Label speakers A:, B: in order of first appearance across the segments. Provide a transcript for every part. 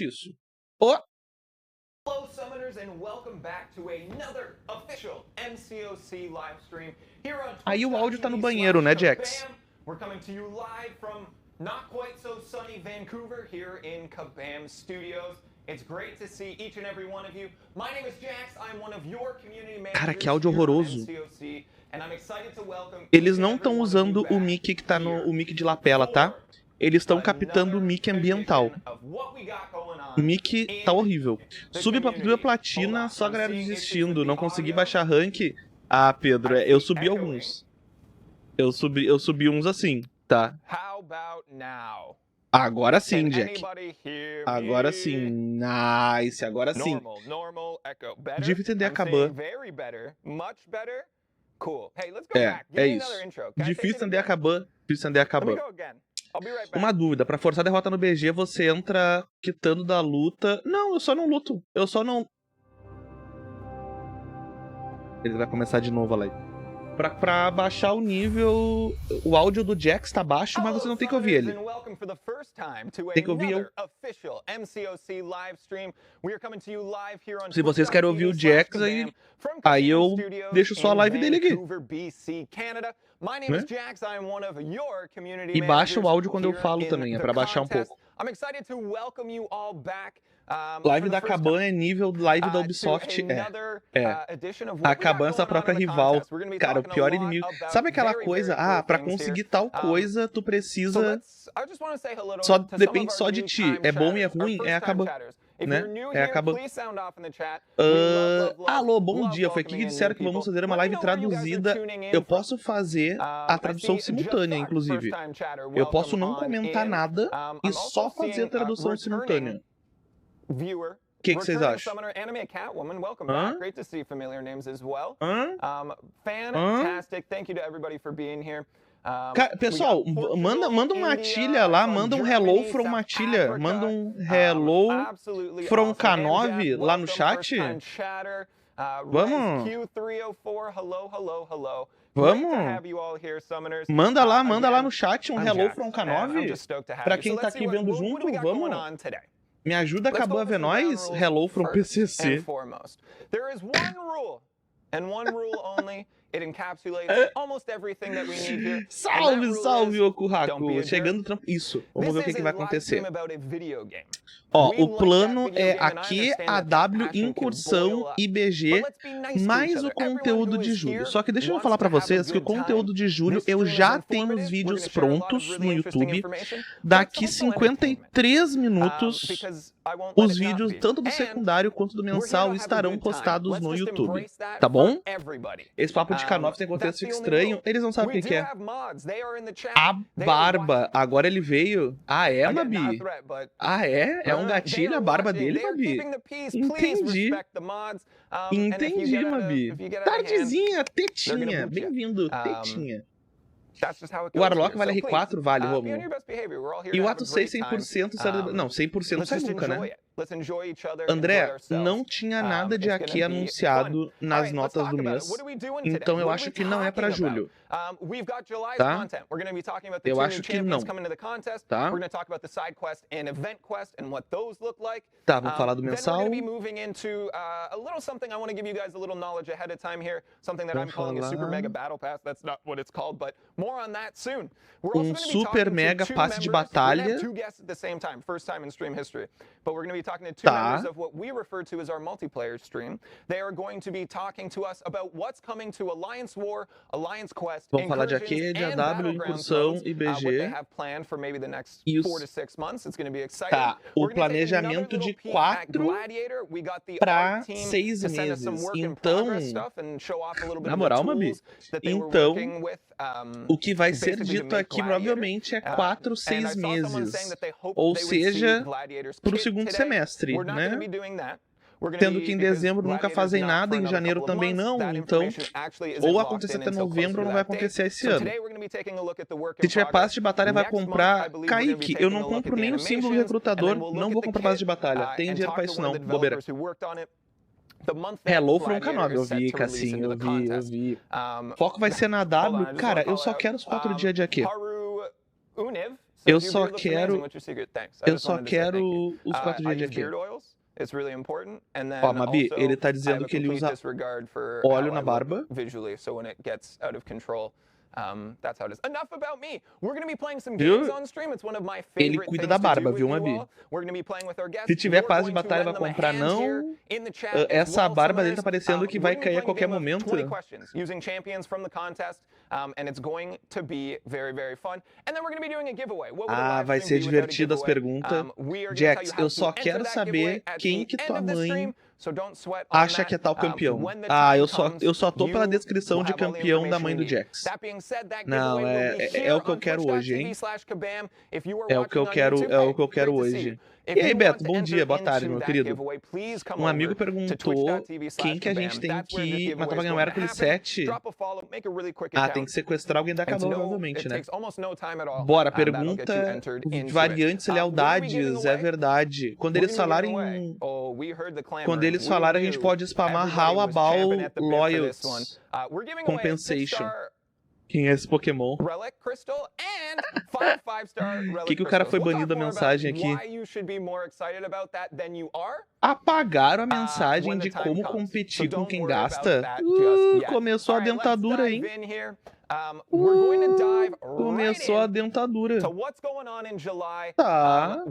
A: Isso. Oh.
B: Hello summoners and welcome back to another official MCoC live stream here on
A: Aí o áudio tá no banheiro, né, Jax?
B: We're coming to you live from not quite so sunny Vancouver here in Kabam Studios. It's great to see each and every one of you. My name is Jax. I'm one of your community managers.
A: Cara, que áudio horroroso.
B: MCoC, and I'm excited to welcome
A: Eles não estão usando o mic que tá no mic de lapela, tá? Eles estão captando o mic ambiental. O mic tá horrível. Subi pra primeira platina, só a galera desistindo. Não consegui baixar rank. Ah, Pedro, eu subi alguns. Eu subi uns assim, tá? Agora sim, Jack. Agora sim. Nice, agora sim. Difícil entender a Kabam. É isso. Difícil entender a Kabam. Difícil entender a Kabam. Uma dúvida, pra forçar a derrota no BG, você entra quitando da luta... Não, eu só não luto. Eu só não... Ele vai começar de novo a live. Pra baixar o nível... O áudio do Jax tá baixo, mas você não tem que ouvir ele. Tem que ouvir eu. Se vocês querem ouvir o Jax, aí eu deixo só a live dele aqui. Né? E baixa o áudio quando eu falo também, é pra baixar um pouco. Live da Kabam é nível live da Ubisoft. A Kabam é sua própria rival. Cara, o pior inimigo. Sabe aquela coisa? Ah, pra conseguir tal coisa, tu precisa... Depende só de ti. É bom e é ruim, é a Kabam. Né? É a Kabam. Alô, bom dia. Foi aqui que disseram que vamos fazer uma live traduzida. Eu posso fazer a tradução simultânea, inclusive. Eu posso não comentar nada e só fazer a tradução simultânea. O que vocês acham? Hã? Pessoal, manda uma Matilha lá, manda um hello from Matilha, manda um hello from K9 lá no chat. Vamos. Vamos. Manda lá no chat um hello from K9. Pra quem tá aqui vendo junto, vamos. Me ajuda a Kabam a ver nós? Hello from PCC. Salve, Okuraku. Chegando no trampo. Isso. Vamos ver o que vai acontecer. Ó, o plano é aqui, AW, incursão, IBG, mais o conteúdo de julho. Só que deixa eu falar pra vocês que o conteúdo de julho eu já tenho os vídeos prontos no YouTube. Daqui 53 minutos, os vídeos tanto do secundário quanto do mensal estarão postados no YouTube. Tá bom? Esse papo de K9 tem contexto fica estranho. Eles não sabem o que é. A barba. Agora ele veio. Ah, é, Mabi? Ah, é? É um gatilho a barba dele, Mabi? Entendi. Entendi, Mabi. Tardezinha, tetinha. Bem-vindo, tetinha. O Warlock vale R4? Vale, Romulo. E o Ato 6 100%... Não, 100% você nunca, né? André, não tinha nada de aqui anunciado nas notas do mês, então eu acho que não é pra julho. Tá? Eu acho que não. Tá? Tá, vamos falar do mensal. Um super mega passe de batalha. Tá. Vamos falar de aqui, de AW, incursão, IBG. Isso. Tá, o planejamento de 4 para 6 meses. Então, na moral, Mabi, então, o que vai ser dito aqui provavelmente é 4, 6 meses. Ou seja, pro segundo semestre, né? Tendo que em dezembro nunca fazem nada, em janeiro também não, então ou acontecer até novembro ou não vai acontecer esse ano. Se tiver passe de batalha vai comprar... Kaique, eu não compro nem o símbolo recrutador, não vou comprar passe de batalha, tem dinheiro pra isso não, bobeira. Hello from K9, eu vi, Cassinho, eu vi. Foco vai ser na W, cara, eu só quero os 4 dias de aqui. Eu só quero os 4 dias de aqui. Ó, Mabi, ele tá dizendo que ele usa óleo na barba. Viu? Ele cuida da barba, viu, Mabi? Se tiver fase de batalha, vai comprar, não. Essa barba dele tá parecendo que vai cair a qualquer momento. Ah, vai ser divertido as perguntas. Jax, eu só quero saber quem que tua mãe acha que é tal campeão. Ah, eu só tô pela descrição de campeão da mãe do Jax. Não, é o que eu quero hoje, hein? É o que eu quero hoje. E aí, Beto, bom dia, boa tarde, meu querido. Um amigo perguntou quem que a gente tem que matar pra ganhar o Hércules 7. Ah, tem que sequestrar alguém da Kabam, provavelmente, né? Bora, pergunta variantes e lealdades, é verdade. Quando eles falarem, a gente pode spamar How About Loyals Compensation. Quem é esse Pokémon? Que o cara foi banido a mensagem aqui? Apagaram a mensagem de como competir com quem gasta? Começou a dentadura, hein? Começou a dentadura. Tá,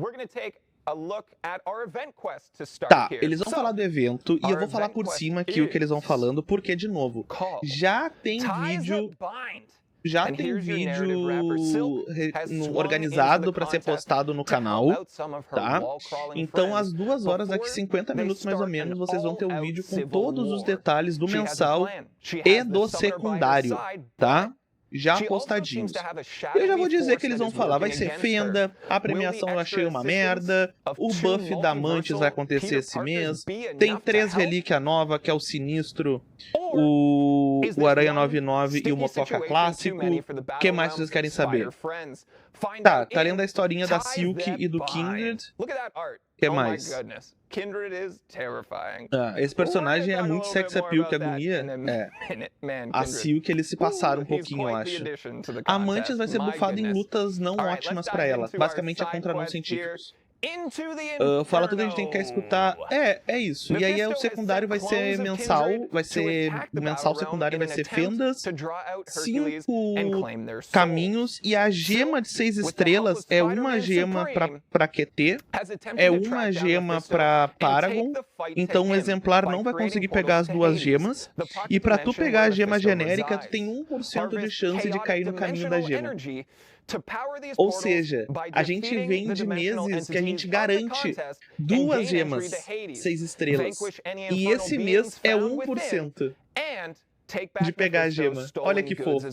A: eles vão falar do evento e eu vou falar por cima aqui o que eles vão falando, porque, de novo, já tem vídeo organizado para ser postado no canal, tá? Então, às 2 horas, daqui 50 minutos mais ou menos, vocês vão ter um vídeo com todos os detalhes do mensal e do secundário, tá? Já postadinhos. Eu já vou dizer que eles vão falar, vai ser fenda, a premiação eu achei uma merda, o buff da Mantis vai acontecer esse mês, tem 3 relíquia nova, que é o Sinistro, o Aranha 99 e o Motoca Clássico. O que mais vocês querem saber? Tá lendo a historinha da Silk e do Kindred. O que mais? Esse personagem é muito sex appeal, que agonia. A Silk, eles se passaram um pouquinho, eu acho. A Mantis vai ser bufada em lutas não ótimas pra ela. Basicamente é contra não-científicos. Fala tudo que a gente tem que escutar. É isso. E aí o secundário vai ser mensal. O mensal secundário vai ser fendas, 5 caminhos. E a gema de 6 estrelas é uma gema pra QT, é uma gema pra Paragon. Então um exemplar não vai conseguir pegar as 2 gemas. E pra tu pegar a gema genérica, tu tem 1% de chance de cair no caminho da gema. Ou seja, a gente vem de meses que a gente garante 2 gemas 6 estrelas. E esse mês é 1% de pegar a gema. Olha que fofo.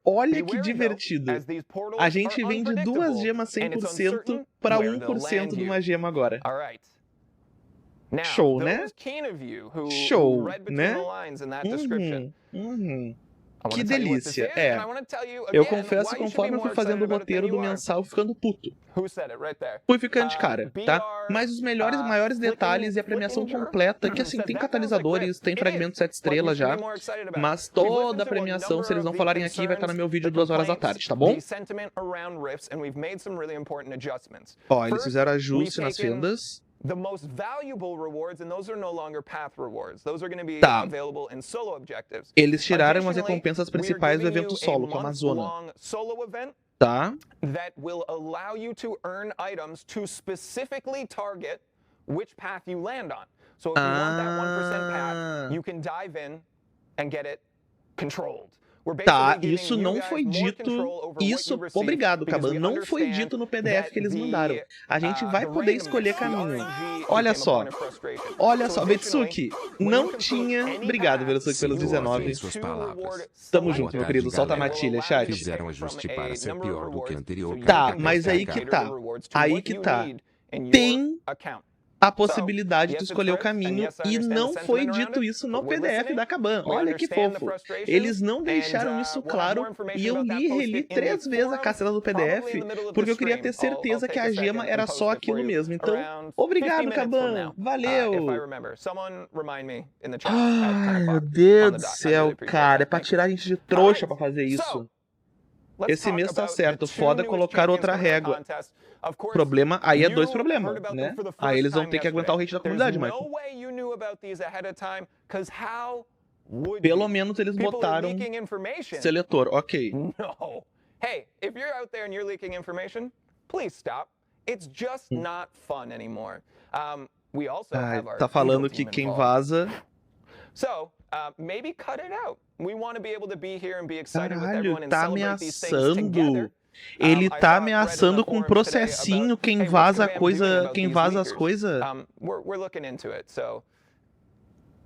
A: Olha que divertido. A gente vem de 2 gemas 100% para 1% de uma gema agora. Show, né? Show, né? Que delícia. Eu confesso, conforme eu fui fazendo o roteiro do mensal, ficando puto. Fui ficando de cara, tá? Mas os maiores detalhes e a premiação completa, que assim, tem catalisadores, tem fragmentos 7 estrelas já, mas toda a premiação, se eles não falarem aqui, vai estar no meu vídeo 2 horas da tarde, tá bom? Ó, eles fizeram ajuste nas fendas.
B: The most valuable rewards, and those are no longer path rewards. Those are going to be available in solo objectives.
A: Eles tiraram as recompensas principais do evento solo, com a Amazônia. Tá.
B: That will allow you to earn items to specifically target which path you land on. So if you want that 1% path, you can dive in and get it controlled.
A: Tá, isso não foi dito. Obrigado, Kabam. Não foi dito no PDF que eles mandaram. A gente vai poder escolher caminho. Olha só, Vetsuki, não tinha. Obrigado, Vetsuki, pelos 19. Tamo junto, meu querido. Solta a Matilha, chat.
C: Fizeram ajuste para ser pior do que anterior.
A: Tá, mas aí que tá. Tem a possibilidade de escolher o caminho, e não foi dito isso no PDF da Kabam. Olha que fofo. Eles não deixaram isso claro, e eu li e reli 3 vezes a castela do PDF, porque eu queria ter certeza que a gema era só aquilo mesmo. Então, obrigado, Kabam. Valeu. Ai, meu Deus do céu, cara. É pra tirar a gente de trouxa pra fazer isso. Esse mês tá certo, foda colocar outra régua. Problema, aí é 2 problemas, né? Aí eles vão ter que aguentar o hate da comunidade, Michael. Pelo menos eles botaram seletor, ok.
B: Hey, if you're out there and you're leaking information, please stop. It's just not fun anymore. We also have our
A: tá falando que quem vaza...
B: So, maybe cut it out. We want to be able to be here and be excited with everyone and celebrate these things together.
A: Ele tá ameaçando com processinho quem vaza coisa, quem vaza as coisas.
B: We're looking into it. So,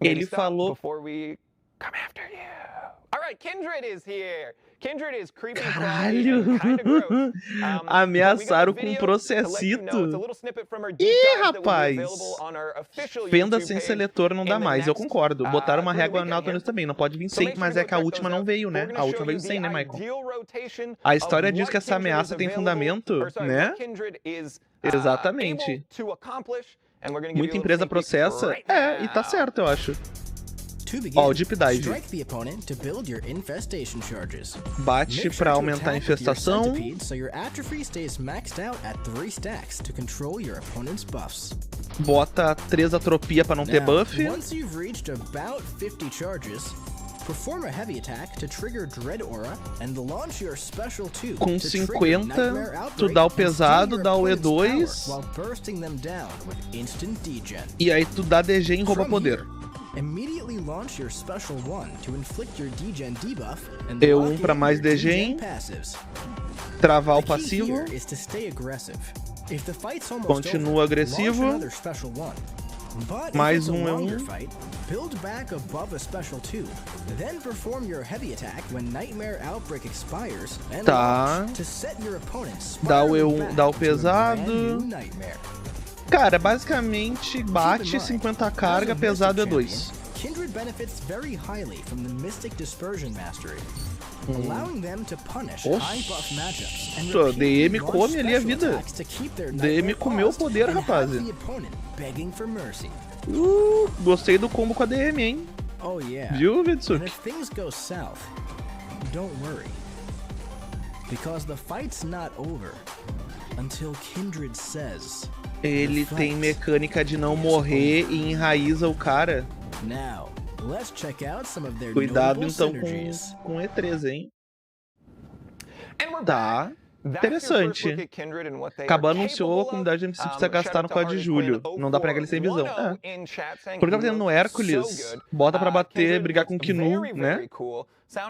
A: ele falou...
B: Before we come after you. All right, Kindred is here. Kindred is creepy.
A: Caralho! Ameaçaram com processito. Ih, rapaz! Fenda sem seletor não dá mais, eu concordo. Botaram uma régua na alta também, não pode vir sem, mas é que a última não veio, né? A última veio sem, né, Michael? A história diz que essa ameaça tem fundamento, né? Exatamente. Muita empresa processa, e tá certo, eu acho. Ó, o Deep Dive. Bate pra aumentar a infestação. Bota 3 atropia pra não ter buff. Com 50, tu dá o pesado, dá o E2. E aí tu dá DG em rouba poder. E1 para mais DG, travar o passivo, continua agressivo, mais um E1, tá, dá o E1, dá o pesado. Cara, basicamente bate 50 carga, pesado é 2. Nossa, DM come ali a vida. DM comeu o poder, rapaz. Gostei do combo com a DM, hein? Viu, Vitsuki? Ele tem mecânica de não morrer e enraiza o cara. Cuidado então com E3, hein? Tá. Interessante. Kabam anunciou a comunidade de MC precisa gastar no código de Julho. Não dá pra pegar ele sem visão. Porque tá fazendo no Hércules, bota pra bater, brigar com o Kinu, né?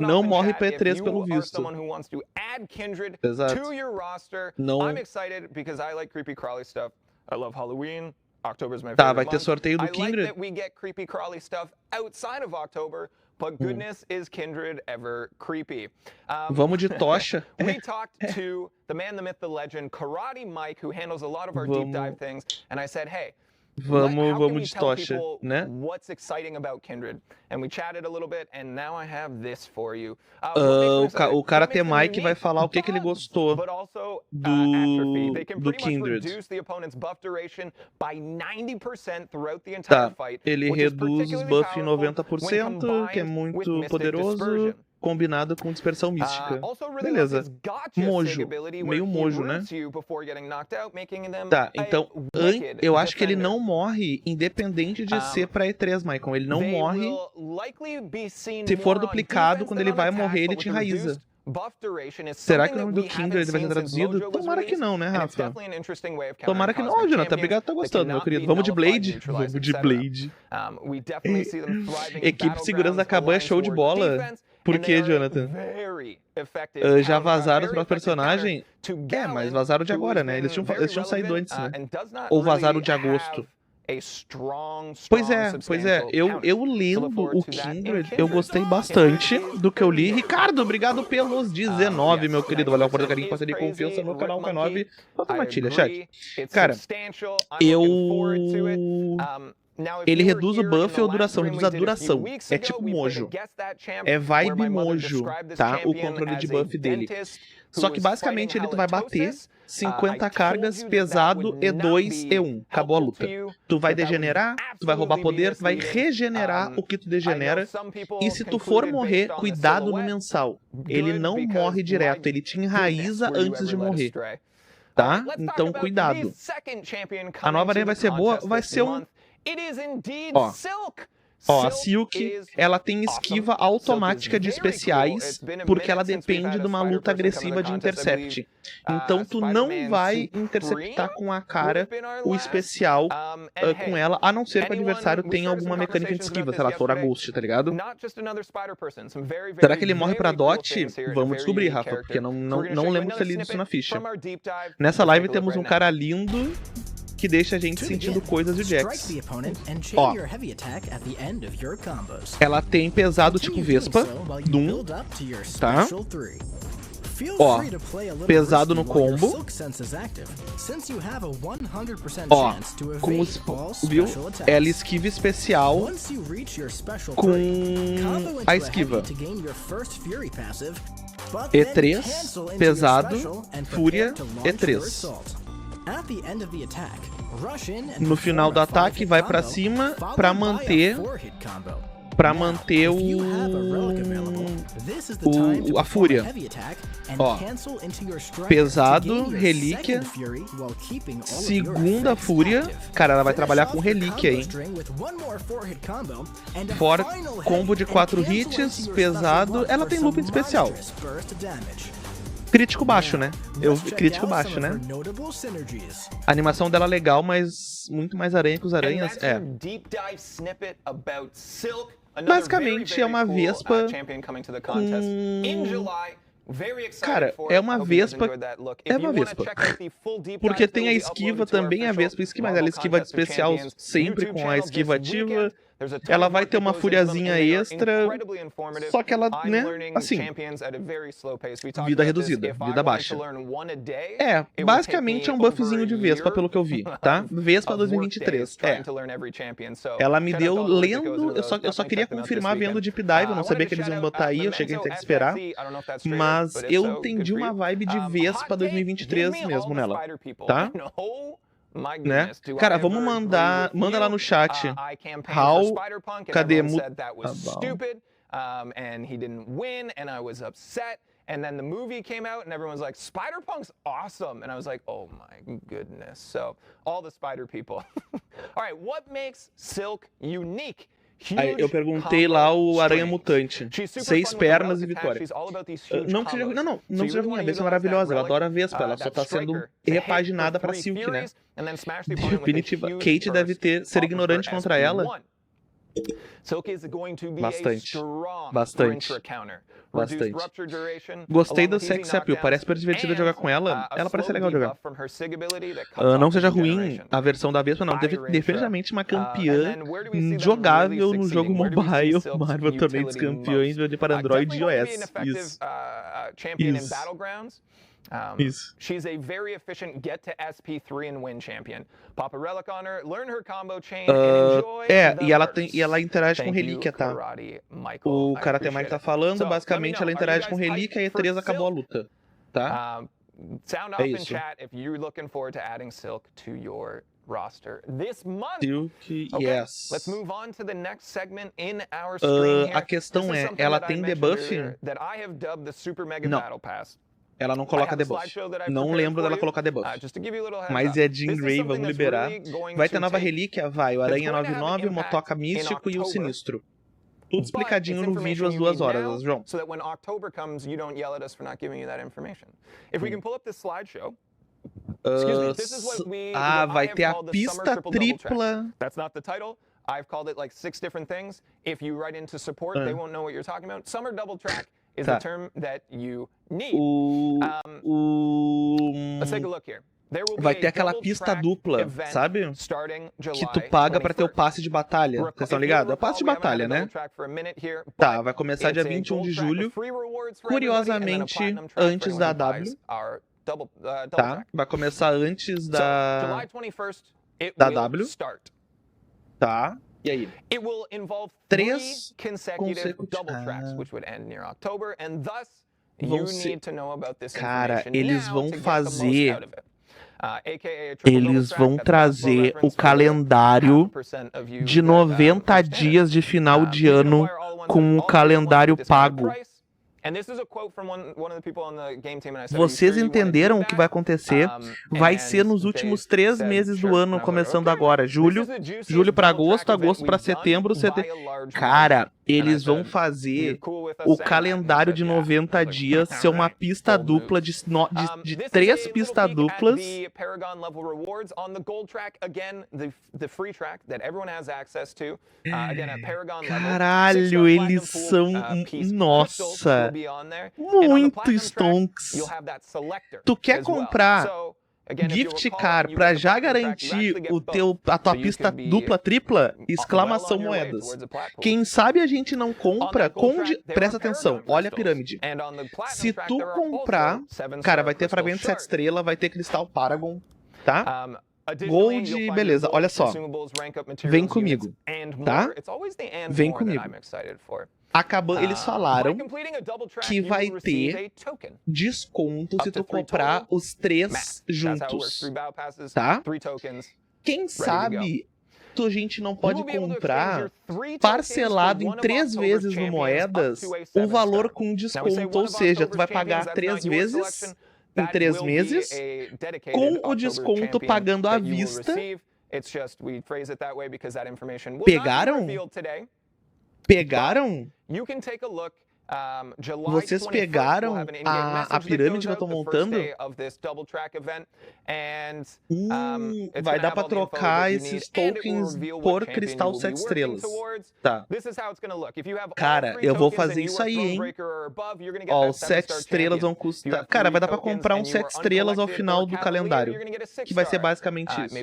A: Não morre pra E3 pelo visto. Exato. Não... Tá, vai ter sorteio do Kindred. Vamos de tocha. Vamos de tocha, né? O Karate Mike vai falar o que ele gostou do Kindred. Tá, ele reduz os buffs em 90%, que é muito poderoso, combinado com dispersão mística. Beleza. Mojo. Meio mojo, né? Tá, então eu acho que ele não morre independente de ser pra E3, Michael. Ele não morre. Se for duplicado, quando ele vai morrer, ele te enraiza. Será que o nome do Kindred vai ser traduzido? Tomara que não, né, Rafa? Tomara que não. Ó, Jonathan, obrigado por estar gostando, meu querido. Vamos de Blade? Vamos de Blade. Equipe de segurança da Kabam é show de bola. Por que, Jonathan? Já vazaram os próprios personagens? Mas vazaram de agora, né? Eles tinham saído antes, né? Ou vazaram de agosto. Pois é. Eu lendo o Kindred, eu gostei bastante do que eu li. Ricardo, obrigado pelos 19, meu querido. Valeu por carinho, parceria e confiança no canal K9. Falta Matilha, chat. Cara, ele reduz o buff ou duração, reduz a duração. É tipo mojo. É vibe mojo, tá? O controle de buff dele. Só que basicamente ele vai bater 50 cargas, pesado, E2, E1. Acabou a luta. Tu vai degenerar, tu vai roubar poder, tu vai regenerar o que tu degenera. E se tu for morrer, cuidado no mensal. Ele não morre direto, ele te enraiza antes de morrer. Tá? Então, cuidado. A nova aranha vai ser boa, vai ser um... Ó, a Silk, ela tem esquiva automática de especiais, porque ela depende de uma luta agressiva de intercept. Então, tu não vai interceptar com a cara o especial com ela, a não ser que o adversário tenha alguma mecânica de esquiva, sei lá, for a Ghost, tá ligado? Será que ele morre pra Dot? Vamos descobrir, Rafa, porque não lembro se ele disse isso na ficha. Nessa live temos um cara lindo que deixa a gente sentindo coisas de Jax. Ó, ela tem pesado tipo Vespa, Doom, tá? Ó, pesado no combo. Ó, com os, viu? Ela esquiva especial com a esquiva. E3, pesado, fúria, E3. No final do ataque, vai pra cima pra manter a fúria. Ó, pesado, relíquia, segunda fúria. Cara, ela vai trabalhar com relíquia, hein? Fora combo de 4 hits, pesado. Ela tem looping especial. Crítico baixo, né? Crítico baixo, né? A animação dela é legal, mas muito mais aranha que os aranhas. É. Basicamente é uma Vespa Cara, é uma Vespa. É uma Vespa. Porque tem a esquiva também, a Vespa esquiva, mas ela esquiva de especial sempre com a esquiva ativa. Ela vai ter uma furiazinha extra, só que ela, né, assim, vida reduzida, vida baixa. É, basicamente é um buffzinho de Vespa, pelo que eu vi, tá? Vespa 2023, é. Ela me deu lendo, eu só queria confirmar vendo Deep Dive, eu não sabia que eles iam botar aí, eu cheguei a ter que esperar. Mas eu entendi uma vibe de Vespa 2023 mesmo nela, tá? Né? Cara, vamos manda lá no chat. How? Cadê?
B: And then the movie came out and everyone's like, Spider-Punk's awesome. And I was like, oh my goodness. So, all the spider people. All right, what makes Silk unique?
A: Aí eu perguntei lá o Aranha Mutante. 6 pernas e vitória. Não seja ruim, a Vespa é maravilhosa, eu adoro a Vespa, ela só tá sendo repaginada pra Silk, né? Definitiva. Kate deve ser ignorante contra ela. Bastante. Gostei do Sex Appeal, parece super divertido jogar com ela. Ela parece legal de jogar. Não seja ruim a versão da Vespa, não. Definitivamente uma campeã jogável no jogo mobile. Marvel Torneio dos Campeões para Android e iOS. Isso.
B: She's a very efficient get to SP3 and win champion. Pop a relic on her, learn her combo chain and enjoy.
A: E ela interage com relíquia, tá? O Karate Mike tá falando, basicamente ela interage com relíquia e E3 acabou a luta, tá?
B: Sound off in chat if you're looking forward to adding Silk to your roster this month.
A: Silk, yes.
B: Let's move on to the next segment in our stream here.
A: A questão é, ela tem debuff? Não. Ela não coloca debuff. Não lembro dela colocar debuff. Mas é Jean Grey, vamos liberar. Vai ter nova relíquia? Vai. O Aranha 99, o Motoca Místico e o Sinistro. Tudo explicadinho no vídeo às 2 horas, João. Vai ter a pista tripla.
B: I've called it like 6 different things. If you write into support, they won't know what you're talking about. Summer double track is the term that you need. Let's take a look here.
A: Vai ter aquela pista dupla, sabe? Que tu paga pra ter o passe de batalha. Vocês estão ligados? É o passe de batalha, né? Tá, vai começar dia 21 de julho. Curiosamente, antes da W. Tá, vai começar antes da W. Tá. E aí? 3 consecutivos. vão ser... Cara, eles vão fazer... Eles vão trazer o calendário de 90 dias de final de ano com o calendário pago. Vocês entenderam o que vai acontecer? Vai ser nos últimos 3 meses do ano, começando agora. Julho para agosto, agosto para setembro, Cara, eles vão fazer o calendário de 90 dias ser uma pista dupla de 3 pistas duplas. Caralho, eles são... Nossa! Muito stonks. Tu quer comprar gift card pra já garantir a tua pista dupla, tripla? Exclamação moedas. Quem sabe a gente não compra com... Presta atenção, olha a pirâmide. Se tu comprar... Cara, vai ter fragmento 7 estrelas, vai ter cristal Paragon, tá? Gold, beleza, olha só. Vem comigo, tá? Vem comigo. Eles falaram que vai ter desconto se tu comprar os 3 juntos, tá? Quem sabe a gente não pode comprar parcelado em 3 vezes no Moedas o valor com desconto, ou seja, tu vai pagar 3 vezes em 3 meses com o desconto pagando à vista. Pegaram? Pegaram? Vocês pegaram a pirâmide que eu tô montando? Vai dar pra trocar esses tokens por cristal 7 estrelas. Tá. Cara, eu vou fazer isso aí, hein? Ó, os 7 estrelas vão custar... Cara, vai dar pra comprar uns 7 estrelas ao final do calendário. Que vai ser basicamente isso.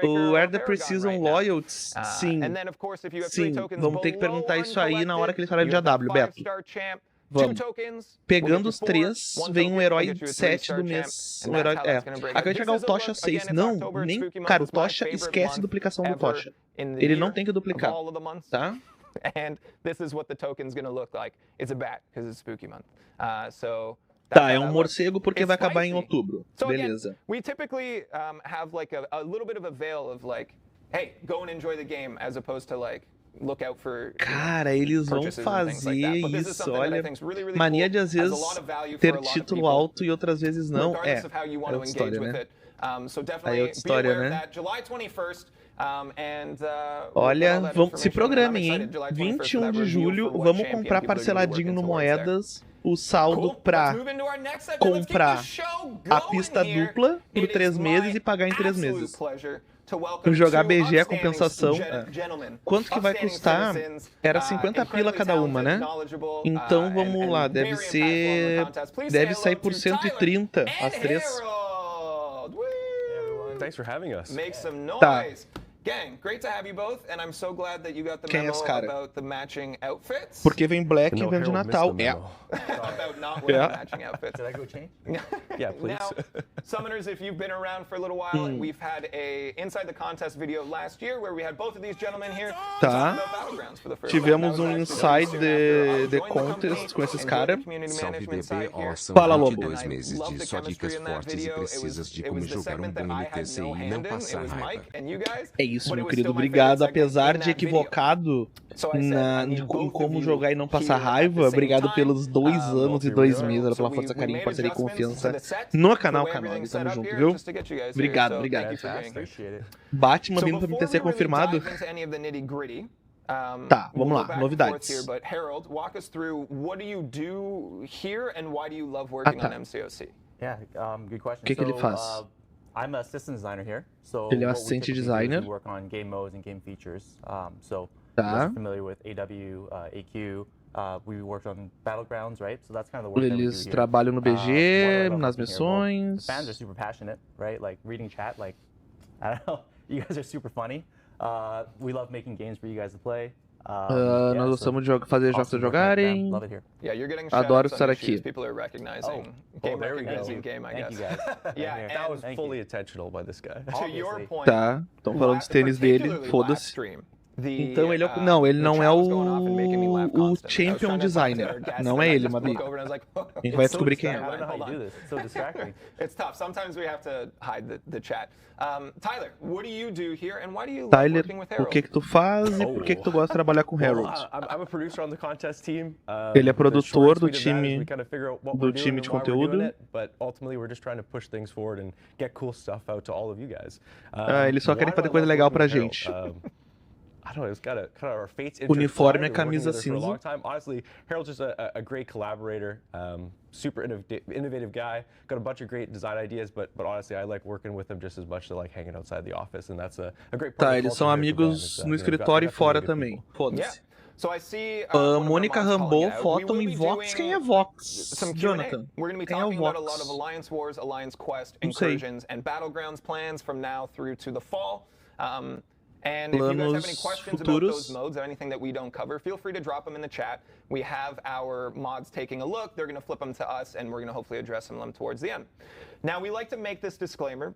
A: O Are the Precision Loyalties? Sim. Sim, vamos ter que perguntar isso aí na hora que eles falarem de AW, Beto. Vamos. Pegando os 3, vem um herói 7 do mês. Um herói... Acabei de chegar o Tocha 6. Não, nem... Cara, o Tocha esquece duplicação do Tocha. Ele não tem que duplicar, tá? Tá, é um morcego porque vai acabar em outubro. Beleza. Cara, eles vão fazer isso, olha, mania de às vezes ter título alto e outras vezes não, é outra história, né? Aí é outra história, né? Olha, se programem, hein? 21 de julho, vamos comprar parceladinho no Moedas o saldo pra comprar a pista dupla por 3 meses e pagar em 3 meses. Jogar BG a compensação. Quanto que vai custar? Era 50 pila cada uma, né? Então vamos lá, deve sair por 130 as 3. Tá. Quem é esse cara? Porque vem Black e vem de Natal.
C: Yeah, please.
B: Summoners, if you've been around for a little while, we've had a Inside the Contest video last year where we had both of these gentlemen here.
A: Tá. Tivemos um Inside the Contest com esses caras.
C: Salve bebê,
A: Fala, Lobo.
C: 2 meses de só dicas fortes e precisas de como jogar um bom MTC e não passar raiva.
A: É isso, meu querido. Obrigado. Apesar de equivocado em como jogar e não passar raiva, obrigado pelos 2 anos e 2 meses, pela força, carinho, parceria e confiança no canal. Tamo junto, viu? Obrigado. Batman vindo pra MTC confirmado. Tá, vamos lá, novidades. O que ele faz? Ele é um assistente designer. Tá. Eles trabalham no BG, nas missões.
D: Fans are super passionate, right? Like reading chat, like I don't know. You guys are super funny. We love making games for you guys to play.
A: Nós gostamos de fazer jogos pra jogarem. Adoro estar aqui. Tá, estão falando dos tênis dele, foda-se. Então ele é não, ele não é o Champion Designer. Não é ele, Mabi. A gente vai descobrir quem é. Tyler, o que tu faz e por que tu gosta de trabalhar com Harold? Ele é produtor do time de conteúdo. Eles só querem fazer coisa legal pra gente. Uniforme é camisa cinza.
E: Honestly, Harold's just a great collaborator, super innovative guy. Got a bunch of great design ideas, but honestly, I like working with him just as much as I like hanging outside the office, and that's a great part.
A: Tá, eles são amigos no escritório e fora também. Foda-se. Mônica Rambeau, Photon e Vox. Quem é Vox? Jonathan. Quem é o Vox? Não sei.
B: And if you guys have any questions about
A: futuros.
B: those modes or anything that we don't cover, feel free to drop them in the chat. We have our mods taking a look. They're going to flip them to us, and we're going to hopefully address them towards the end. Now, we like to make this disclaimer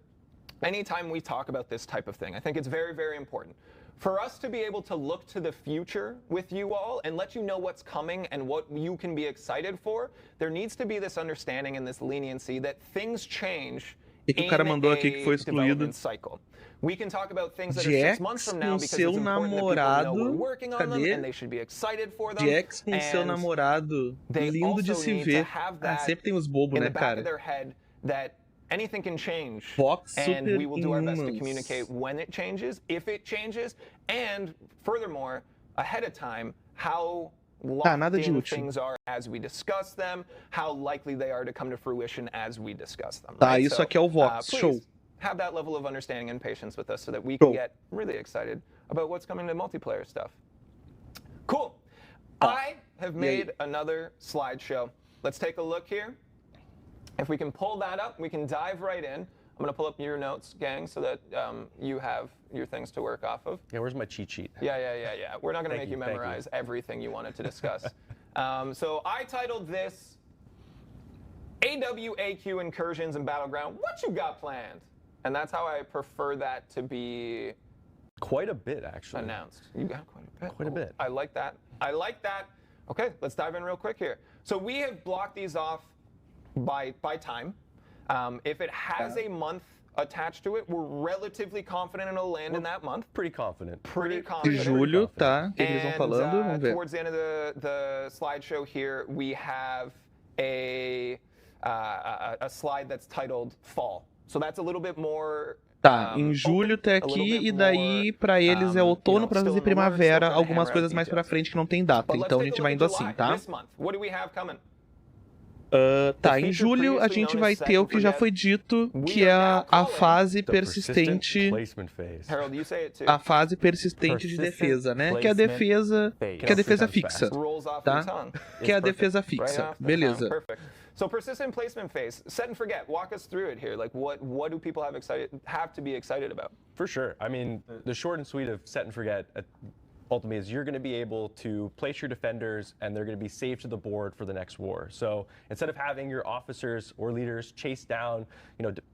B: anytime we talk about this type of thing. I think it's very, very important. For us to be able to look to the future with you all and let you know what's coming and what you can be excited for, there needs to be this understanding and this leniency that things change
A: que o cara mandou aqui que foi excluído.
B: We can talk about things that are 6 months from now because it's important that people know we're working on them and they should be excited for them.
A: Jax com seu namorado, lindo de se ver. Sempre tem os bobos, né, cara?
B: Anything can change,
A: Vox
B: and we will do our best to communicate when it changes, if it changes, and furthermore, ahead of time, how locked in things are as we discuss them, how likely they are to come to fruition as we discuss them.
A: Tá, right? Isso aqui é o Vox, show.
B: Have that level of understanding and patience with us so that we can get really excited about what's coming to multiplayer stuff. Cool. I have made another slideshow. Let's take a look here. If we can pull that up, we can dive right in. I'm going to pull up your notes, gang, so that you have your things to work off of.
E: Yeah, where's my cheat sheet?
B: Yeah. We're not going to make you memorize everything you wanted to discuss. So I titled this AWAQ Incursions and Battleground. What you got planned? And that's how I prefer that to be
E: quite a bit, actually.
B: Announced. You got quite a bit.
E: Quite a bit.
B: I like that. I like that. Okay, let's dive in real quick here. So we have blocked these off by time. If it has a month attached to it, we're relatively confident it'll land in that month.
E: Pretty confident.
B: Pretty confident.
A: Julho, tá? O que eles vão falando? Vamos ver.
B: Towards the end of the slideshow here, we have a slide that's titled Fall. So that's a little bit more.
A: Tá, em julho tá aqui e daí pra eles é outono, pra eles é primavera, algumas coisas mais pra frente que não tem data. Então a gente vai indo assim, tá? Tá, em julho a gente vai ter o que já foi dito, que é a fase persistente. A fase persistente de defesa, né? Que é a defesa fixa, tá? Que é a defesa fixa, beleza.
B: So persistent placement phase, set and forget. Walk us through it here. Like what do people have to be excited about?
E: For sure. I mean, the short and sweet of set and forget ultimately is you're going to be able to place your defenders and they're going to be saved to the board for the next war. So instead of having your officers or leaders chase down,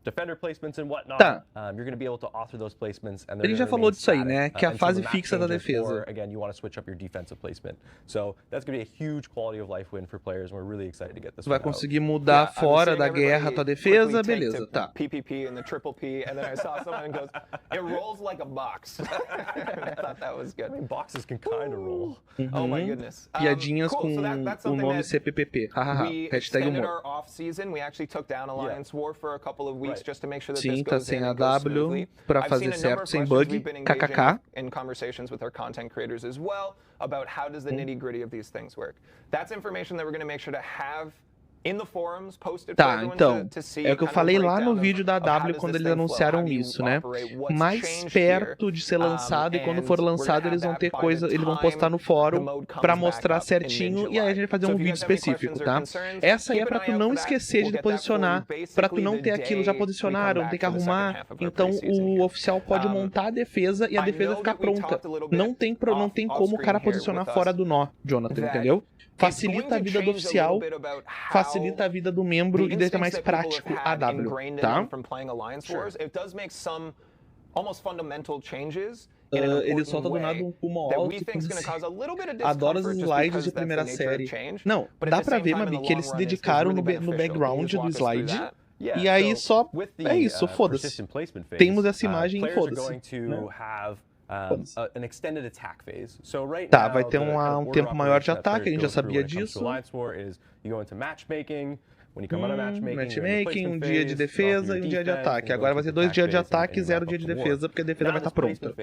E: defender placements and whatnot, you're going to be able to author those placements. And
A: ele já falou disso aí, né? Que é a fase fixa da defesa.
E: Again, you want to switch up your defensive placement. So that's going to be a huge quality of life win for players, and we're really excited to get this.
A: Vai conseguir mudar fora da guerra a tua defesa, beleza, tá.
B: PPP and the triple P, and then I saw someone goes, it rolls like a box. I thought that was good.
E: Boxes can kind of roll.
B: Oh my goodness.
A: Piadinhas com o nome CPPP.
B: We extended our off season. We actually took down Alliance War for a couple of weeks just to make sure that this goes in and goes smoothly.
A: Pra fazer certo, sem bug, kkk.
B: In conversations with our content creators as well about how does the nitty-gritty of these things work. That's information that we're going to make sure to have in the forums, posted
A: tá, então, é o que eu falei lá no vídeo da W quando eles anunciaram isso, né? Mais perto de ser lançado, e quando for lançado eles vão ter coisa, eles vão postar no fórum pra mostrar certinho e aí a gente vai fazer um vídeo específico, tá? Essa aí é pra tu não esquecer de posicionar, pra tu não ter aquilo já posicionaram, tem que arrumar, então o oficial pode montar a defesa e a defesa ficar pronta. Não tem como o cara posicionar fora do nó, Jonathan, entendeu? Facilita a vida do oficial, facilita a vida do membro e deixa mais prático a AW, tá? Ele solta do nada um pumo alto. Adoro os slides de primeira série. Não, dá pra ver, Mabi, que eles se dedicaram no background do slide. E aí só... É isso, foda-se. Temos essa imagem e foda-se. Tá, vai ter um tempo maior de ataque, a gente já sabia disso. Matchmaking, um dia de defesa e um dia de ataque. Agora vai ser 2 dias de ataque e 0 dia de defesa, porque a defesa vai estar pronta.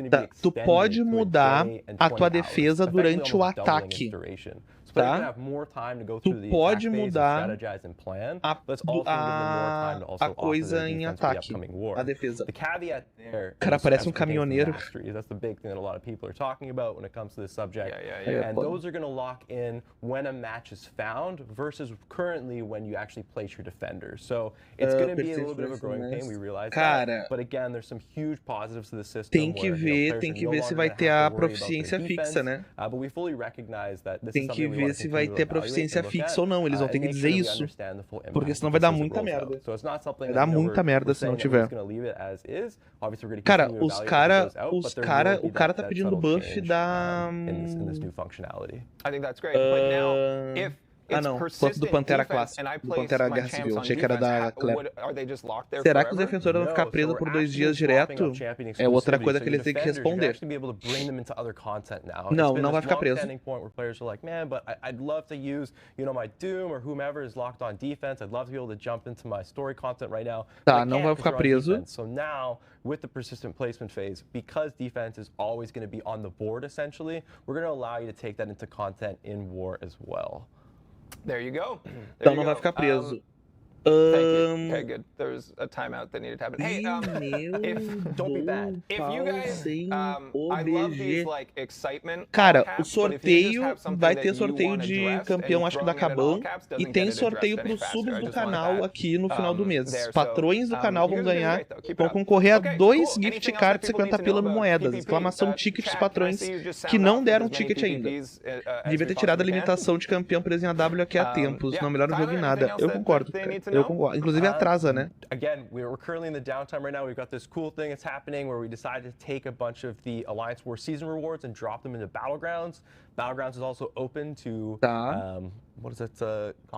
A: Tá, tu pode mudar a tua defesa durante o ataque. Tá? Tu pode mudar a coisa em ataque, a defesa. Cara, parece um caminhoneiro.
E: And those are going to lock in when a match is found versus currently when you actually place your defenders. So it's going to be a little bit of a growing pain, we realize that. But again, there's some huge positives to the system.
A: Tem que ver se vai ter a proficiência fixa, né?
E: But we fully recognize that this
A: Tem que ver se vai ter proficiência fixa ou não, eles vão ter que dizer isso. Porque senão vai dar muita merda. Vai dar muita merda se não tiver. Cara, o cara tá pedindo buff da... Ah não, foto do Pantera clássico, do Pantera Guerra Civil, achei que era da Claire. Será que os defensores vão ficar presos por 2 dias direto? É outra coisa que eles têm que responder. Não, não vai ficar preso. Tá, não vai ficar preso.
E: With the persistent placement phase, because defense is always going to be on the board essentially, we're going to allow you to take that into content in war as well.
B: There you go.
A: Então não vai ficar preso.
B: Okay, good. There was a timeout that needed to happen. Hey,
E: don't be bad.
B: If you guys, I love these like excitement.
A: Cara, o sorteio vai ter sorteio de campeão, acho que da Kabam, e tem sorteio para os subs do canal aqui no final do mês. Os patrões do canal vão ganhar, vão concorrer a 2 gift cards 50 pila no moedas. Exclamação ticket dos patrões que não deram ticket ainda. Devia ter tirado a limitação de campeão preso em AW aqui há tempos. Não melhora o jogo em nada. Eu concordo. Eu concordo. Inclusive atrasa, né?
E: Again, we're currently in the downtime right now. We've got this cool thing that's happening where we decided to take a bunch of the Alliance War season rewards and drop them into Battlegrounds. Battlegrounds is also open to what is it?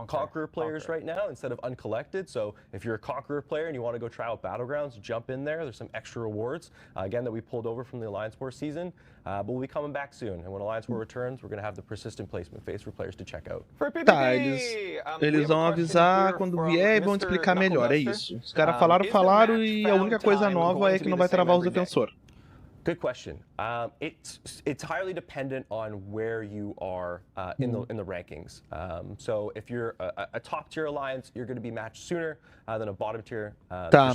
E: Conqueror players right now instead of uncollected. So if you're a Conqueror player and you want to go try out Battlegrounds, jump in there. There's some extra rewards again that we pulled over from the Alliance War season, but we'll be coming back soon. And when Alliance War returns, we're going to have the persistent placement phase for players to check out.
A: Tá, eles vão avisar quando vier e vão te explicar melhor, é isso. Os caras falaram e a única coisa nova é que não vai travar os defensores.
E: Good question. It's highly dependent on where you are in the rankings. So if you're a top tier alliance, you're going to be matched sooner than a bottom tier.
A: Tá,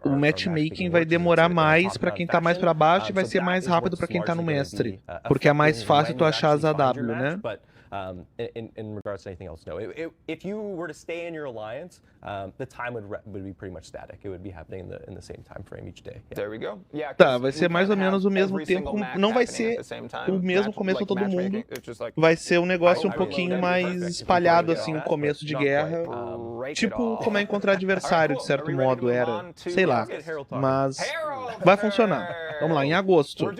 A: o matchmaking vai demorar mais pra quem tá mais pra baixo e vai ser mais rápido pra quem tá no mestre. Porque é mais fácil tu achar as AW, né?
E: In regards to anything else, no. If you were to stay in your alliance, the time would be pretty much static. It would be happening in the same time frame each day.
B: There we go. Yeah.
A: Tá, vai ser mais ou menos o mesmo tempo. Não vai ser o mesmo começo pra todo mundo. Vai ser um negócio um pouquinho mais espalhado, assim, o começo de guerra. Tipo, como é encontrar adversário, de certo modo, era. Sei lá. Mas vai funcionar. Vamos lá, em agosto.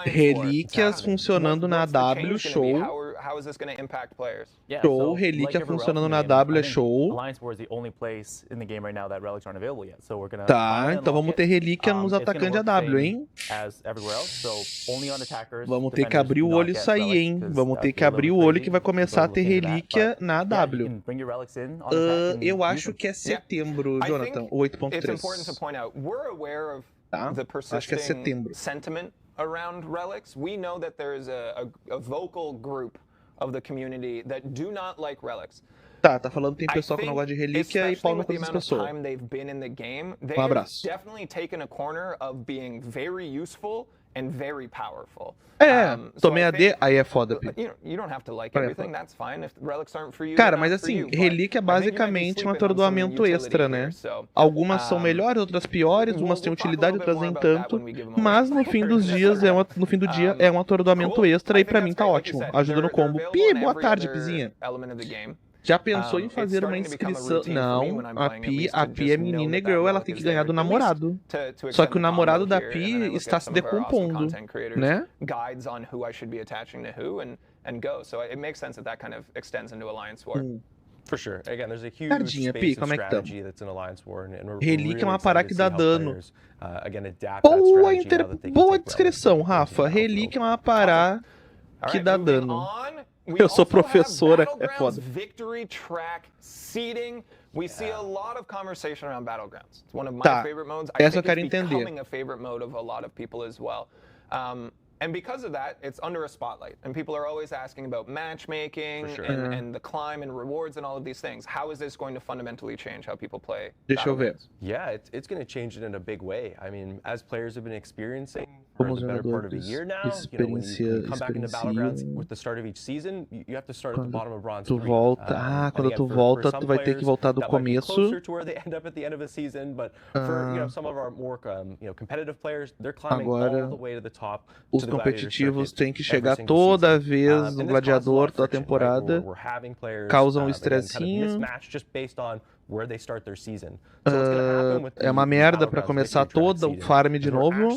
A: Relíquias funcionando na AW, show. Show, relíquia funcionando na AW é show. Tá, então vamos ter relíquia nos atacantes de AW, hein? Vamos ter que abrir o olho isso aí, hein? Vamos ter que abrir o olho que vai começar a ter relíquia na AW. Eu acho que é setembro, Jonathan, 8.3. Tá? Acho que é setembro.
B: Around relics, we know that there is a vocal group of the community that do not like relics.
A: Tá falando que tem pessoal que não gosta de relíquia e pau no cu das pessoas. Um abraço.
B: Definitely taken a corner of being very useful and very powerful.
A: Tomei AD, aí é foda, Pi. Cara, mas assim, relíquia é basicamente um atordoamento extra, né? Algumas são melhores, outras piores, umas têm utilidade, outras nem tanto. Mas no fim dos dias, no fim do dia, é um atordoamento extra e pra mim tá ótimo. Ajuda no combo. Pi, boa tarde, Pizinha. Já pensou em fazer uma inscrição? Não, a Pi é menina e girl, ela tem que ganhar do namorado. Só que o namorado da Pi está se decompondo, né?
B: Guides on who I should be attaching to who and go. So it makes sense that kind of extends into Alliance War.
E: For sure. Again, there's a huge
A: Tardinha, Pi,
E: space and
A: como é que tamo?
E: strategy that's in Alliance War, and we're
A: Relíquia é
E: really
A: uma
E: excited
A: parada
E: to
A: que
E: see
A: dá
E: how
A: dano.
E: players, again, adapt that strategy now that they can
A: Boa
E: take
A: descrição,
E: relative
A: Rafa.
E: advantage of
A: Relíquia é
E: battlefield.
A: uma parada que dá dano. Eu sou professora, é foda.
B: Victory track seeding. We see a lot of conversation around Battlegrounds. It's one of my
A: Tá,
B: favorite modes.
A: essa eu
B: think
A: quero
B: it's
A: entender.
B: becoming a favorite mode of a lot of people as well. And because of that, it's under a spotlight. And people are always asking about matchmaking and the climb and rewards and all of these things. How is this going to fundamentally change how people play?
A: Deixa eu ver.
E: Yeah, it's going to change it in a big way. I mean, as players have been experiencing
A: Como
E: for
A: os
E: the better part of a
A: jogadores
E: year now, you know, when you come back into Battlegrounds
A: experienciam.
E: with the start of each season, you have to start at the bottom of Bronze
A: Tu
E: 3.
A: volta, quando tu volta, tu vai ter que voltar do começo.
E: Closer to where they end up at the end of a season, but for you know, some of our more competitive players, they're climbing all the way to the top.
A: Os competitivos têm que chegar toda vez no gladiador toda temporada, causam um estressinho. É uma merda pra começar todo o farm de novo.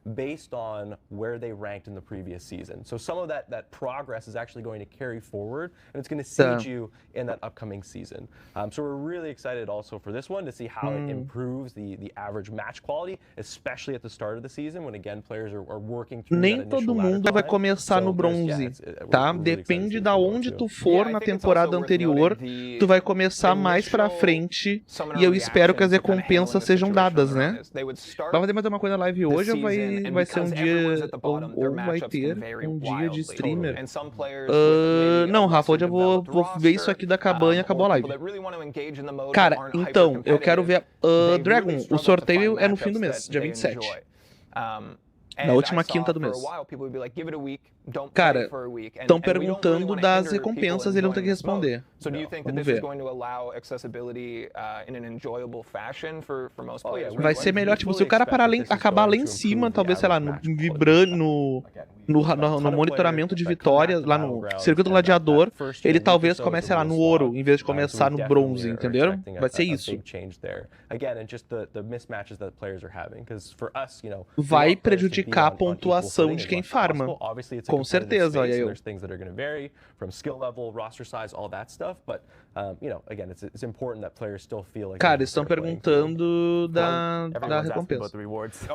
E: Based on where they ranked in the previous season. So some of that progress is actually going to carry forward, and it's going to seed you in that upcoming season. So we're really excited also for this one to see how it improves the average match quality, especially at the start of the season, when again players are working through
A: Nem todo mundo vai começar no bronze, tá? Depende da onde tu for na temporada anterior, tu vai começar mais pra frente, e eu espero que as recompensas sejam dadas, né? Vai fazer mais uma coisa live hoje ou vai ser um dia, ou vai ter um dia de streamer? Não, Rafa, hoje eu vou ver isso aqui da Kabam e acabou a live. Cara, então, eu quero ver... Dragon, o sorteio é no fim do mês, dia 27. Na última quinta do mês. Cara, estão perguntando das recompensas e ele não tem que responder. Vamos ver. Vai ser melhor, tipo, se o cara acabar lá em cima, talvez, sei lá, no monitoramento de vitórias, lá no circuito gladiador, ele talvez comece, sei lá, no ouro, em vez de começar no bronze, entendeu? Vai ser isso. Vai prejudicar a pontuação de quem farma. Com certeza, olha eu. Cara, estão perguntando da recompensa.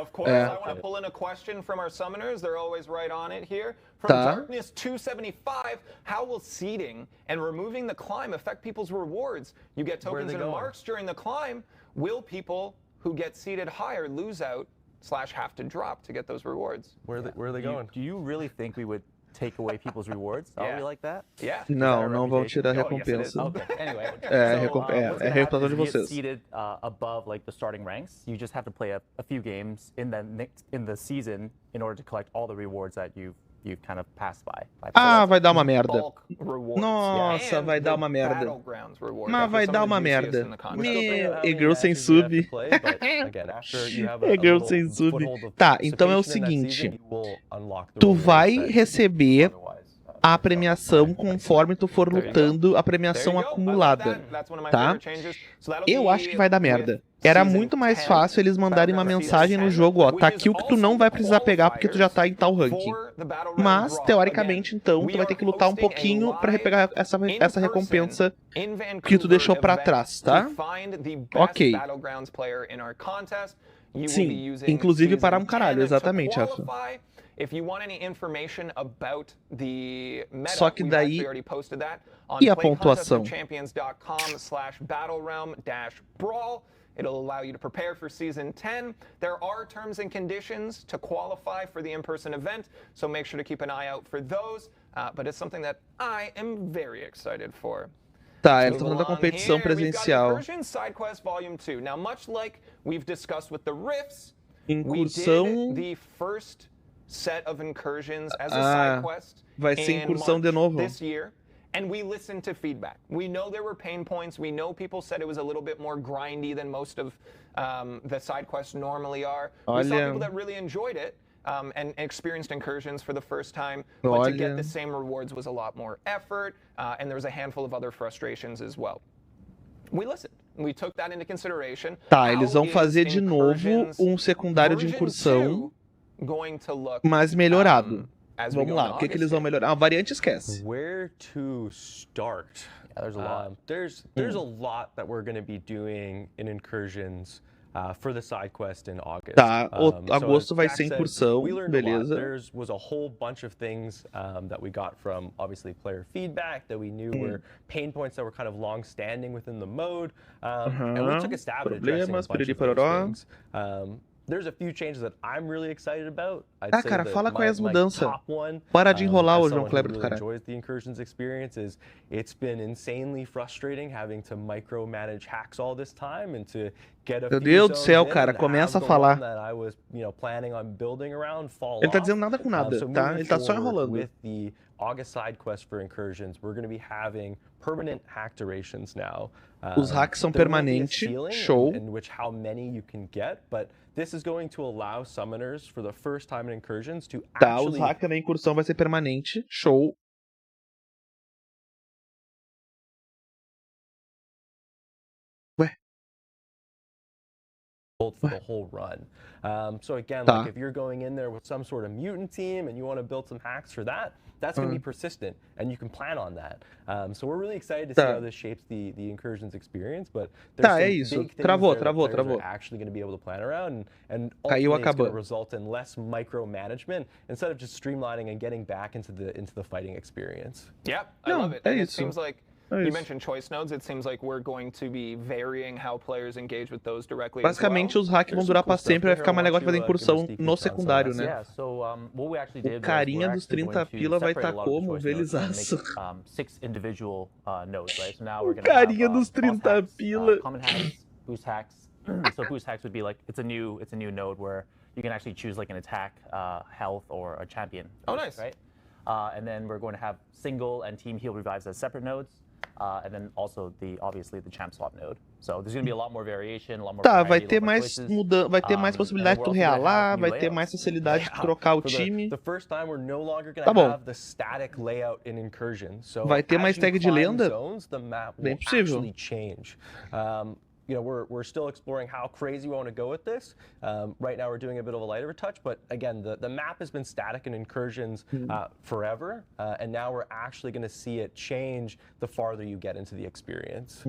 B: Of course, I want to pull in a question from our summoners. They're always right on it here. From Darkness 275, how will seeding and removing the climb affect people's rewards? You get tokens and marks during the climb. Will people who get seeded higher lose out / have to drop to get those rewards?
E: Where are they going?
D: Do you really think we would take away people's rewards? Are we like that?
B: Yeah.
A: Não vão tirar a recompensa.
D: Anyway,
A: é a reputação de vocês.
D: Seated above like the starting ranks, you just have to play a few games in the season in order to collect all the rewards that you've kind of passed by.
A: Vai dar uma merda. Nossa, vai dar uma merda. Mas vai dar uma merda. E-girl sem sub. E-girl sem sub. Tá, então é o seguinte. Tu vai receber a premiação conforme tu for lutando, a premiação acumulada, tá? Eu acho que vai dar merda. Era muito mais fácil eles mandarem uma mensagem no jogo, ó, tá aqui o que tu não vai precisar pegar porque tu já tá em tal ranking. Mas, teoricamente, então, tu vai ter que lutar um pouquinho pra repegar essa recompensa que tu deixou pra trás, tá? Ok. Sim, inclusive para um caralho, exatamente, Rafa. Só que daí, e a pontuação?
B: It'll allow you to prepare for Season 10. There are terms and conditions to qualify for the in-person event, so make sure to keep an eye out for those. But it's something that I am very excited for.
A: Tá, eles estão dando a competição presencial.
B: Side Quest Volume 2. Now, much like we've discussed with the Rifts,
A: incursão...
B: we did the first set of incursions as a side quest
A: vai ser incursão de novo.
B: This year. And we listened to feedback. We know there were pain points. We know people said it was a little bit more grindy than most of the side quests normally are. We saw people that really enjoyed it. and experienced incursions for the first time, but to get the same rewards was a lot more effort, and there was a handful of other frustrations as well. We listened. We took that into consideration.
A: Tá, eles vão fazer de novo um secundário de incursão, mas melhorado. Vamos lá, o que eles vão melhorar? A variante esquece.
E: Where to start?
D: Yeah, there's a lot.
E: There's a lot that we're going to be doing in incursions for the side quest in August.
A: Tá, agosto vai ser incursão, beleza.
E: There was a whole bunch of things that we got from, obviously, player feedback that we knew were pain points that were kind of long-standing within the mode. And we took a stab at addressing a bunch of those things. There's a few changes that I'm really excited about.
A: Ah, cara, fala qual é as mudanças. Para de enrolar o João Kleber do cara.
E: Enjoys the incursions experience is it's been insanely frustrating having to micromanage hacks all this time and to get a
A: Meu Deus do céu, cara, começa a falar. Ele tá dizendo nada com nada, tá? Ele tá só enrolando.
E: With the August side quest for incursions, we're going to be having permanent hack durations now.
A: Os hacks são permanentes, show.
E: In which how many you can get, but this is going to allow summoners for the first time in incursions to
A: tá, os hacks na incursão vai ser permanente, show. Ué.
E: For the whole run. So again, like if you're going in there with some sort of mutant team and you want to build some hacks for that, that's going to be persistent, and you can plan on that. So we're really excited to see how this shapes the incursions experience. But there's some big things that are actually going to be able to plan around, and ultimately it's going to result in less micromanagement instead of just streamlining and getting back into the fighting experience.
B: Yep, I love it. And it seems like. You mentioned choice nodes. It seems like we're going to be varying how players engage with those directly.
A: Basicamente, os hacks vão durar para sempre, vai ficar mais legal de fazer incursão no secundário, né? O carinha dos 30 pila vai estar como? Velizaço. O carinha dos 30 pila.
D: Common hacks, boost hacks. So boost hacks would be like it's a new node where you can actually choose like an attack, health, or a champion.
B: Oh, nice.
D: Right. And then we're going to have single and team heal revives as separate nodes. And then also obviously the champ swap node. So there's going to be a lot more variation, a lot more
A: variety, vai ter mais vai ter mais possibilidade de tu realar, vai ter mais facilidade de trocar o time.
E: The first time we're no longer going to have the static layout in incursion. So
A: vai ter mais tag de lenda?
E: Bem possível. You know, we're still exploring how crazy we want to go with this. Right now we're doing a bit of a lighter touch, but again, the map has been static in incursions forever, and now we're actually going to see it change the farther you get into the experience.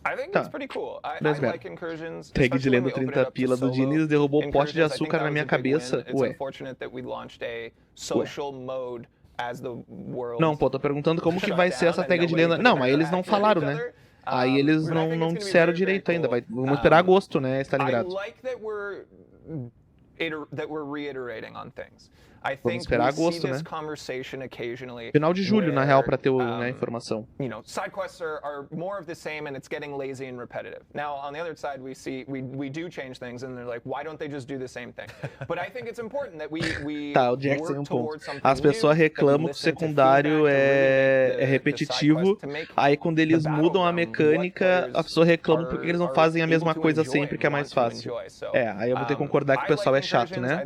B: I think that's pretty cool. I like incursions.
A: Tag de lenda 30 pila do Diniz derrubou o pote de açúcar na minha cabeça.
B: It's unfortunate that we launched a social mode as the world.
A: Não, pô, tô perguntando como que vai ser essa tag de lenda. Não, mas eles não falaram, né? Aí eles não disseram direito ainda. Vamos esperar agosto, né? Está ligado?
B: I like that we're reiterating on things.
A: Vamos esperar agosto, né? Final de julho, na real, para ter a informação.
B: You know, side quests are more of the same, and it's getting lazy and repetitive. Now, on the other side, we do change things, and they're like, why don't they just do the same thing? But I think it's important that we
A: tá, o Jackson um ponto. As pessoas reclamam que o secundário é repetitivo, aí quando eles mudam a mecânica, a pessoa reclama porque eles não fazem a mesma coisa sempre, que é mais fácil. Aí eu vou ter que concordar que o pessoal é chato, né?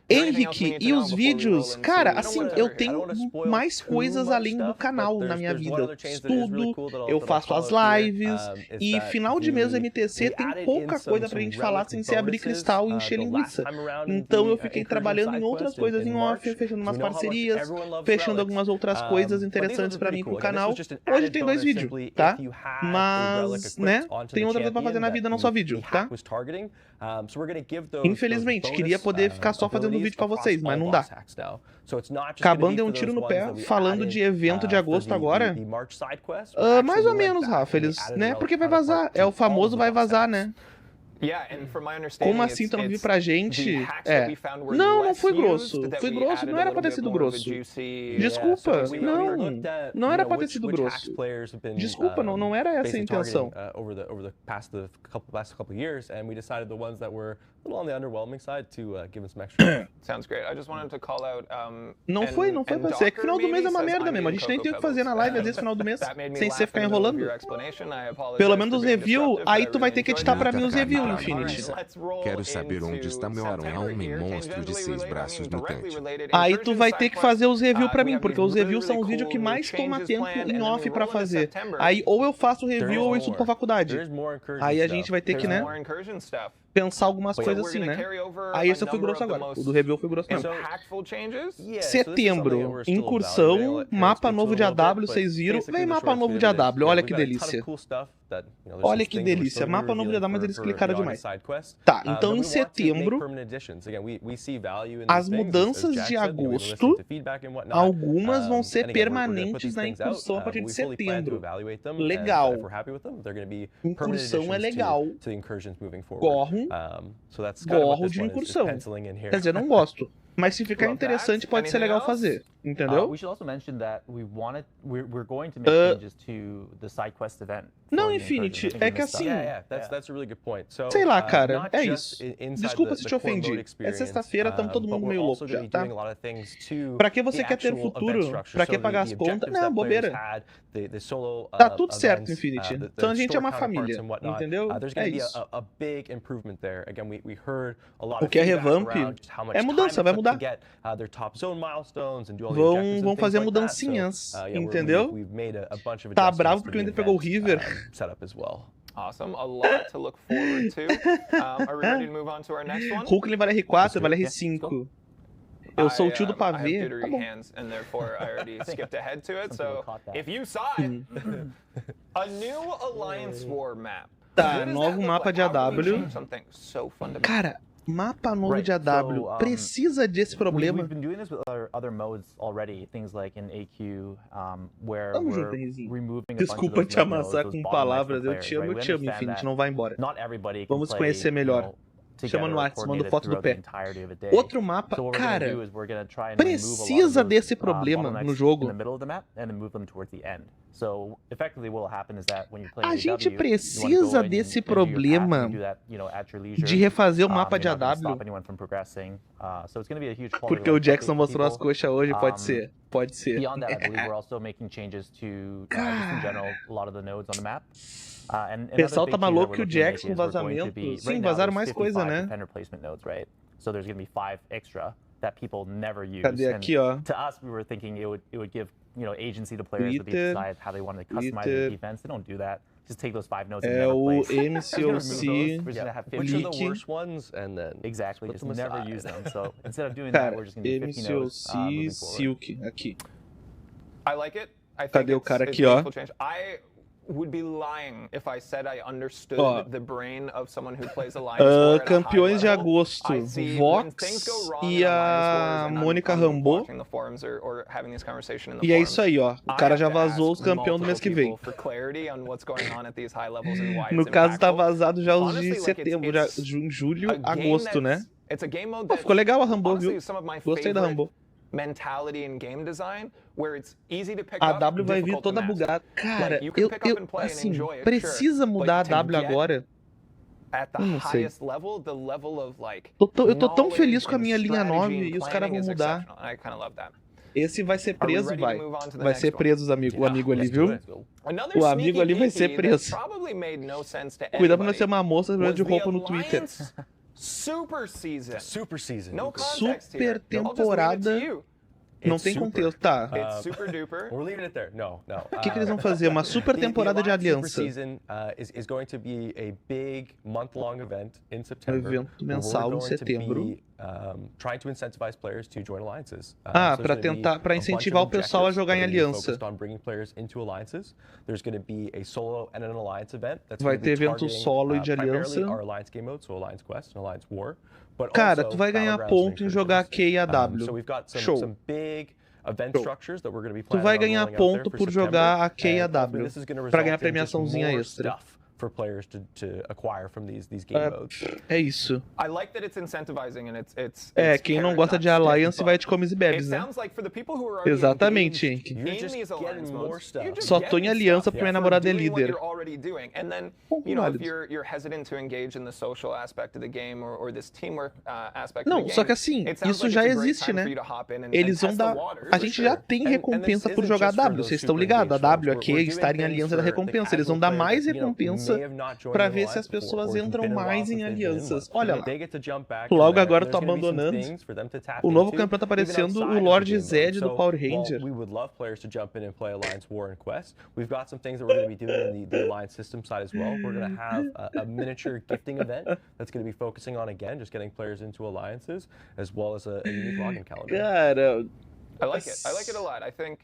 A: Henrique, e os vídeos? Cara, assim, eu tenho mais coisas além do canal na minha vida. Eu estudo, eu faço as lives, e final de mês MTC tem pouca coisa pra gente falar sem ser abrir cristal e encher linguiça. Então eu fiquei trabalhando em outras coisas em off, fechando umas parcerias, fechando algumas outras coisas interessantes pra mim com o canal. Hoje tem 2 vídeos, tá? Mas, né, tem outra coisa pra fazer na vida, não só vídeo, tá? Infelizmente, queria poder ficar só fazendo vídeo pra vocês, mas não dá. Kabam deu um tiro no pé, falando de evento de agosto agora. Mais ou menos, Rafa, eles, né, porque vai vazar, é o famoso vai vazar, né? Como assim tu não viu pra gente? Não foi grosso. Foi grosso, não era pra ter sido grosso. Desculpa, não era pra ter sido grosso. Desculpa, não era essa a intenção.
E: little on the underwhelming side to give him some extra.
B: Sounds great. I just wanted to call out.
A: Não foi pra ser. É que final do mês é uma merda mesmo. A gente nem tem o que fazer na live, às vezes, final do mês, sem você ficar enrolando. Pelo menos os reviews, aí tu vai ter que editar pra mim os reviews, Infinity.
C: Quero saber onde está meu homem monstro de 6 braços mutante.
A: Aí tu vai ter que fazer os reviews pra mim, porque os reviews são os vídeos que mais toma tempo em off pra fazer. Aí ou eu faço o review ou eu estudo pra faculdade. Aí a gente vai ter que, né, pensar algumas coisas assim, né? Aí esse eu fui grosso agora. O do review eu fui grosso mesmo. Setembro, incursão, mapa novo de AW, vocês viram? Vem mapa novo de AW, olha que delícia. Olha que delícia, mapa novo de AW, mas eles explicaram demais. Tá, então em setembro, as mudanças de agosto, algumas vão ser permanentes na incursão a partir de setembro. Legal. Incursão é legal. Gorro de incursão. Quer dizer, não gosto. Mas se ficar interessante, pode ser legal fazer. Entendeu?
D: We should also mention that we're going to make changes to the side quest event.
A: Não, Infinity, é que assim...
E: That's a really good point. So,
A: sei lá, cara, é isso. Desculpa se te ofendi. É sexta-feira, estamos todo mundo meio louco já, tá? Pra que você quer ter um futuro? Pra que pagar as contas? Não, bobeira. Tá tudo certo, Infinity. Então a gente é uma família, entendeu? É isso. O que é revamp é mudança, vai mudar. Vão fazer mudancinhas, entendeu? Tá bravo porque ainda pegou o River.
B: Awesome, a lot to look forward to. Are we ready to move on to our next one?
A: Hulk ele vale R4, vale R5. Eu sou o tio do pavê. Tá bom.
B: And therefore I already skipped ahead to it. So if you saw it, a new Alliance War map.
A: Tá, novo mapa de AW. Cara, mapa novo de AW precisa desse problema.
D: We've been doing this with other modes already, things like in AQ, where
A: Vamos
D: we're
A: junto,
D: removing
A: desculpa te amassar com palavras, eu te amo, Infinity, não vai embora. Vamos conhecer melhor. Chama no WhatsApp, manda foto do pé. Outro mapa, cara, precisa desse problema no jogo. A gente precisa desse problema de refazer o mapa de AW. Porque o Jackson mostrou as coxas hoje, pode ser. Pode ser. O pessoal tá maluco que o Jackson vazamento. Sim, vazaram mais coisa, né? Cadê aqui, ó? É o MCoC leak. Cara, MCoC Silk aqui. Cadê o cara aqui, ó?
B: Would be lying if I said I understood the brain of someone who plays Alliance War.
A: Campeões de agosto, Vox e a Mônica Rambo. E é isso aí, ó. O cara já vazou os campeões do mês que vem. No caso, tá vazado já os de setembro, já, julho, agosto, né? Pô, ficou legal a Rambo, viu? Gostei da Rambo. A W vai vir toda bugada. Cara, eu assim, precisa mudar a W agora? Eu não sei. Eu tô tão feliz com a minha linha 9 e os caras vão mudar. Esse vai ser preso, vai. Vai ser preso, o amigo ali, viu? O amigo ali vai ser preso. Cuidado pra não ser uma moça de roupa no Twitter.
B: Super season.
A: Super temporada. Não tem contexto, tá? O que eles vão fazer? Uma super temporada de aliança. Um evento mensal em setembro. Pra incentivar o pessoal a jogar em aliança. Vai ter evento solo e de aliança. Cara, tu vai ganhar ponto em jogar Q e AW. Show. Tu vai ganhar ponto por jogar a Q e AW. Pra ganhar premiaçãozinha extra.
E: for players to acquire from these game modes.
A: É isso.
B: I like that it's incentivizing and it's
A: Quem não gosta de Alliance vai de comes e bebes, né? Exatamente, Henk. Só tô em aliança porque minha namorada é líder. Não, só que assim, isso já existe, né? Eles vão dar... A gente já tem recompensa por jogar W, vocês estão ligados? A W aqui é estar em aliança da recompensa. Eles vão dar mais recompensa pra ver se as pessoas entram mais em alianças. Olha lá. Logo agora eu tô abandonando. O novo campeão tá aparecendo o Lord Zed do Power Ranger.
E: We've got some things that we're going to be doing in the Alliance system side as well. We're going to have a miniature gifting event that's going to be focusing on, again, just getting players into alliances, as well as a unique login calendar.
A: Cara...
B: I like it. I like it a lot. I think...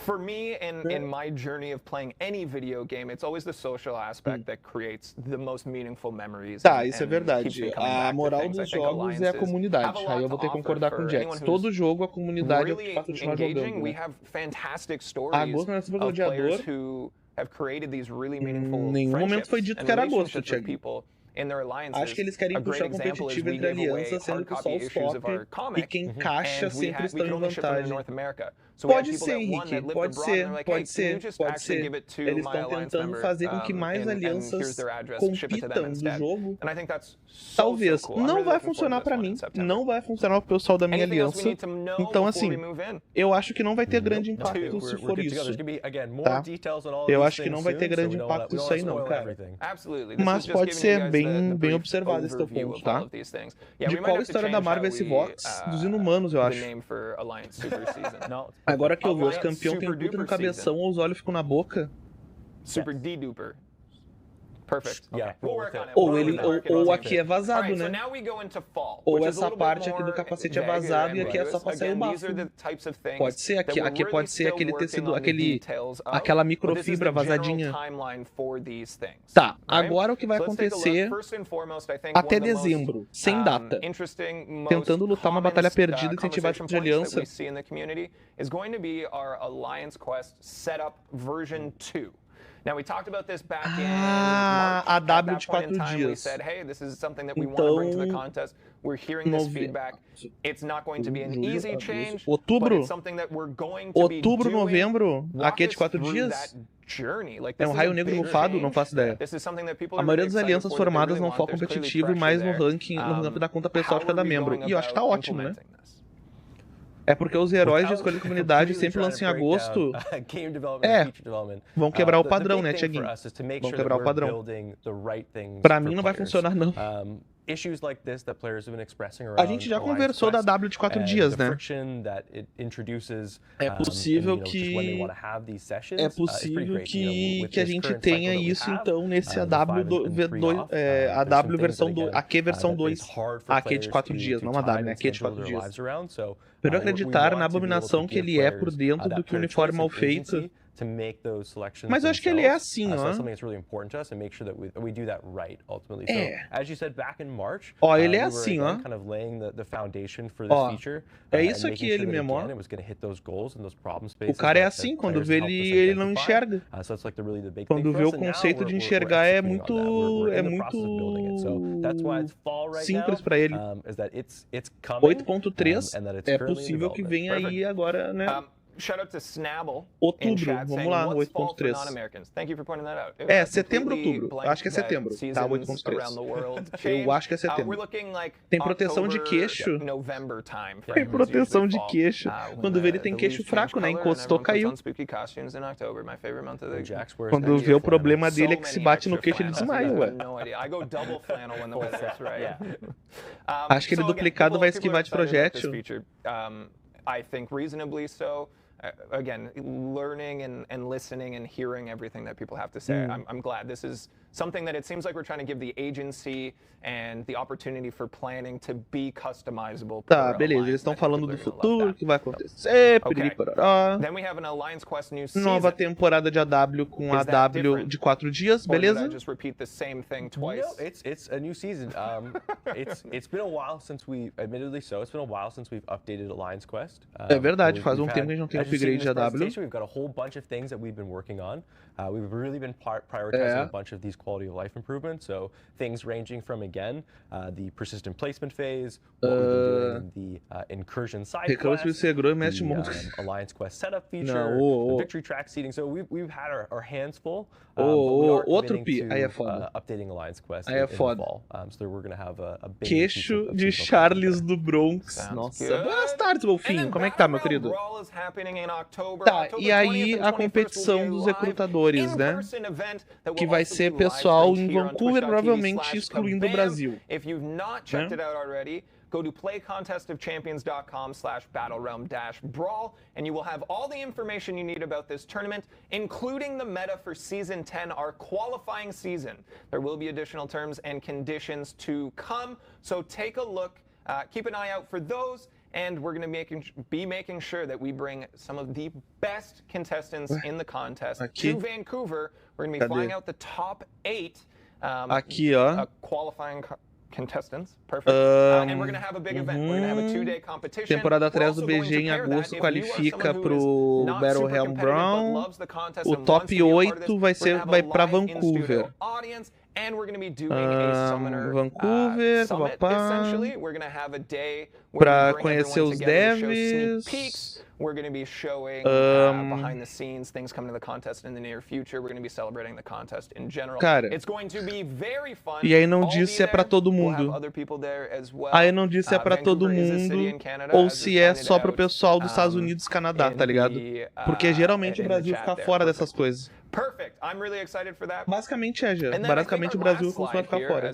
B: For me, in my journey of playing any video game, it's always the social aspect that creates the most meaningful memories.
A: Tá, isso é verdade. A moral dos jogos é a comunidade. Aí eu vou ter que concordar com o Jax. Todo jogo, a comunidade é o que faz continuar jogando. Né? Agosto não é sobre o gladiador. Em nenhum momento foi dito que era agosto, Thiago. Acho que eles querem puxar competitivo entre alianças, sendo que só os top e quem encaixa sempre estão em vantagem. Pode ser, Henrique, pode ser. Eles estão tentando fazer com que mais alianças compitam do jogo. Talvez. Não vai funcionar pra mim, não vai funcionar pro pessoal da minha aliança. Então, assim, eu acho que não vai ter grande impacto se for isso. Tá? Eu acho que não vai ter grande impacto isso aí não, cara. Mas pode ser bem observado esse teu ponto, tá? De qual história da Marvel é esse Vox? Dos Inumanos, eu acho. Agora que eu vi, os campeões tem tudo no cabeção ou os olhos ficam na boca.
B: Super D-duper. Perfect.
E: Yeah.
A: Ou aqui é vazado, né? Ou essa parte aqui do capacete é vazado e aqui é só pra sair o bafo. Pode ser, aqui pode ser aquele tecido, aquela microfibra vazadinha. Tá, agora o que vai acontecer até dezembro, sem data, tentando lutar uma batalha perdida e incentivar tipo de aliança. A W de 4 dias. Outubro, novembro, aqui é de 4 dias? É um raio negro mofado? Não faço ideia. A maioria das alianças formadas não foca competitivo e mais no ranking da conta pessoal de cada membro. E eu acho que tá ótimo, né? É porque os heróis de escolha de comunidade sempre lançam em agosto. Vão quebrar o padrão, né, Thiaguinho? Vão quebrar o padrão. Pra mim não vai funcionar, não. A gente já conversou da W de 4 dias, né? É possível que a gente tenha isso, então, nesse a W versão 2, a Q versão 2, a Q de 4 dias, não a W, né? A Q de 4 dias. Para acreditar na abominação que ele é por dentro do que o uniforme mal feito. Mas eu acho que ele é assim, ó. Ó, ele é assim, ó. Ó, é isso aqui ele mesmo, ó. O cara é assim, quando vê ele não enxerga. Quando vê o conceito de enxergar é muito simples pra ele. 8.3 é possível que venha aí agora, né? Outubro, vamos lá, 8.3. É, setembro, outubro. Acho que é setembro, tá? 8.3. Eu acho que é setembro. Tem proteção de queixo. Tem proteção de queixo. Quando vê ele tem queixo fraco, né? Encostou, caiu. Quando vê o problema dele é que se bate no queixo ele desmaia, ué. Acho que ele duplicado vai esquivar de projétil.
B: I think reasonably so. Again, learning and listening and hearing everything that people have to say. I'm glad. This is something that it seems like we're trying to give the agency and the opportunity for planning to be customizable.
A: Tá, beleza. Eles estão falando do futuro, que vai acontecer, piriri pororó.
B: Then we have an Alliance Quest new season.
A: Nova temporada de AW com a W de 4 dias, beleza?
B: Or did I just repeat the same thing twice?
E: No, it's a new season. It's been a while since we, admittedly so, it's been a while since we've updated Alliance Quest.
A: É verdade, faz um tempo que a gente não tem upgrade de AW.
E: We've got a whole bunch of things that we've been working on. We've really been prioritizing a bunch of these quality of life improvements. So things ranging from, again, the persistent placement phase, what we've been doing, the incursion side quest, the alliance quest setup feature, the victory track seeding. So we've had our hands full.
A: Outro pi, aí é foda.
E: Updating alliance quest
A: aí é foda.
E: So we're gonna have a big
A: Queixo de Charles do Bronx. Nossa, boas tardes, Wolfinho. Como é que tá, meu querido? Tá, e aí a competição dos recrutadores, né? Que vai ser pessoal em Vancouver, provavelmente excluindo o Brasil.
B: Go to playcontestofchampions.com/battlerealm-brawl, and you will have all the information you need about this tournament, including the meta for Season 10, our qualifying season. There will be additional terms and conditions to come, so take a look, keep an eye out for those, and we're going to be making sure that we bring some of the best contestants in the contest to Vancouver. We're going to be flying out the top 8 qualifying contestants. Perfect. And we're going to have a big event. We're going to have a 2-day competition.
A: Temporada 3 do BG em agosto qualifica pro Battle Realm Brown. O top 8 vai pra Vancouver.
B: And we're going to be doing a summoner
A: Vancouver,
B: summit, essentially. We're going to have a day
A: pra conhecer os devs.
B: We're going to be showing behind the scenes things coming to the contest in the near future. We're going to be celebrating the contest in general.
A: Cara,
B: it's going to be very fun.
A: E aí não diz se é pra todo mundo. Aí não diz se é pra todo mundo ou se é só pro pessoal dos Estados Unidos e Canadá, tá ligado? Porque geralmente o Brasil fica fora dessas coisas.
B: Perfect. I'm really excited for that.
A: Basicamente basicamente o Brasil costuma ficar fora.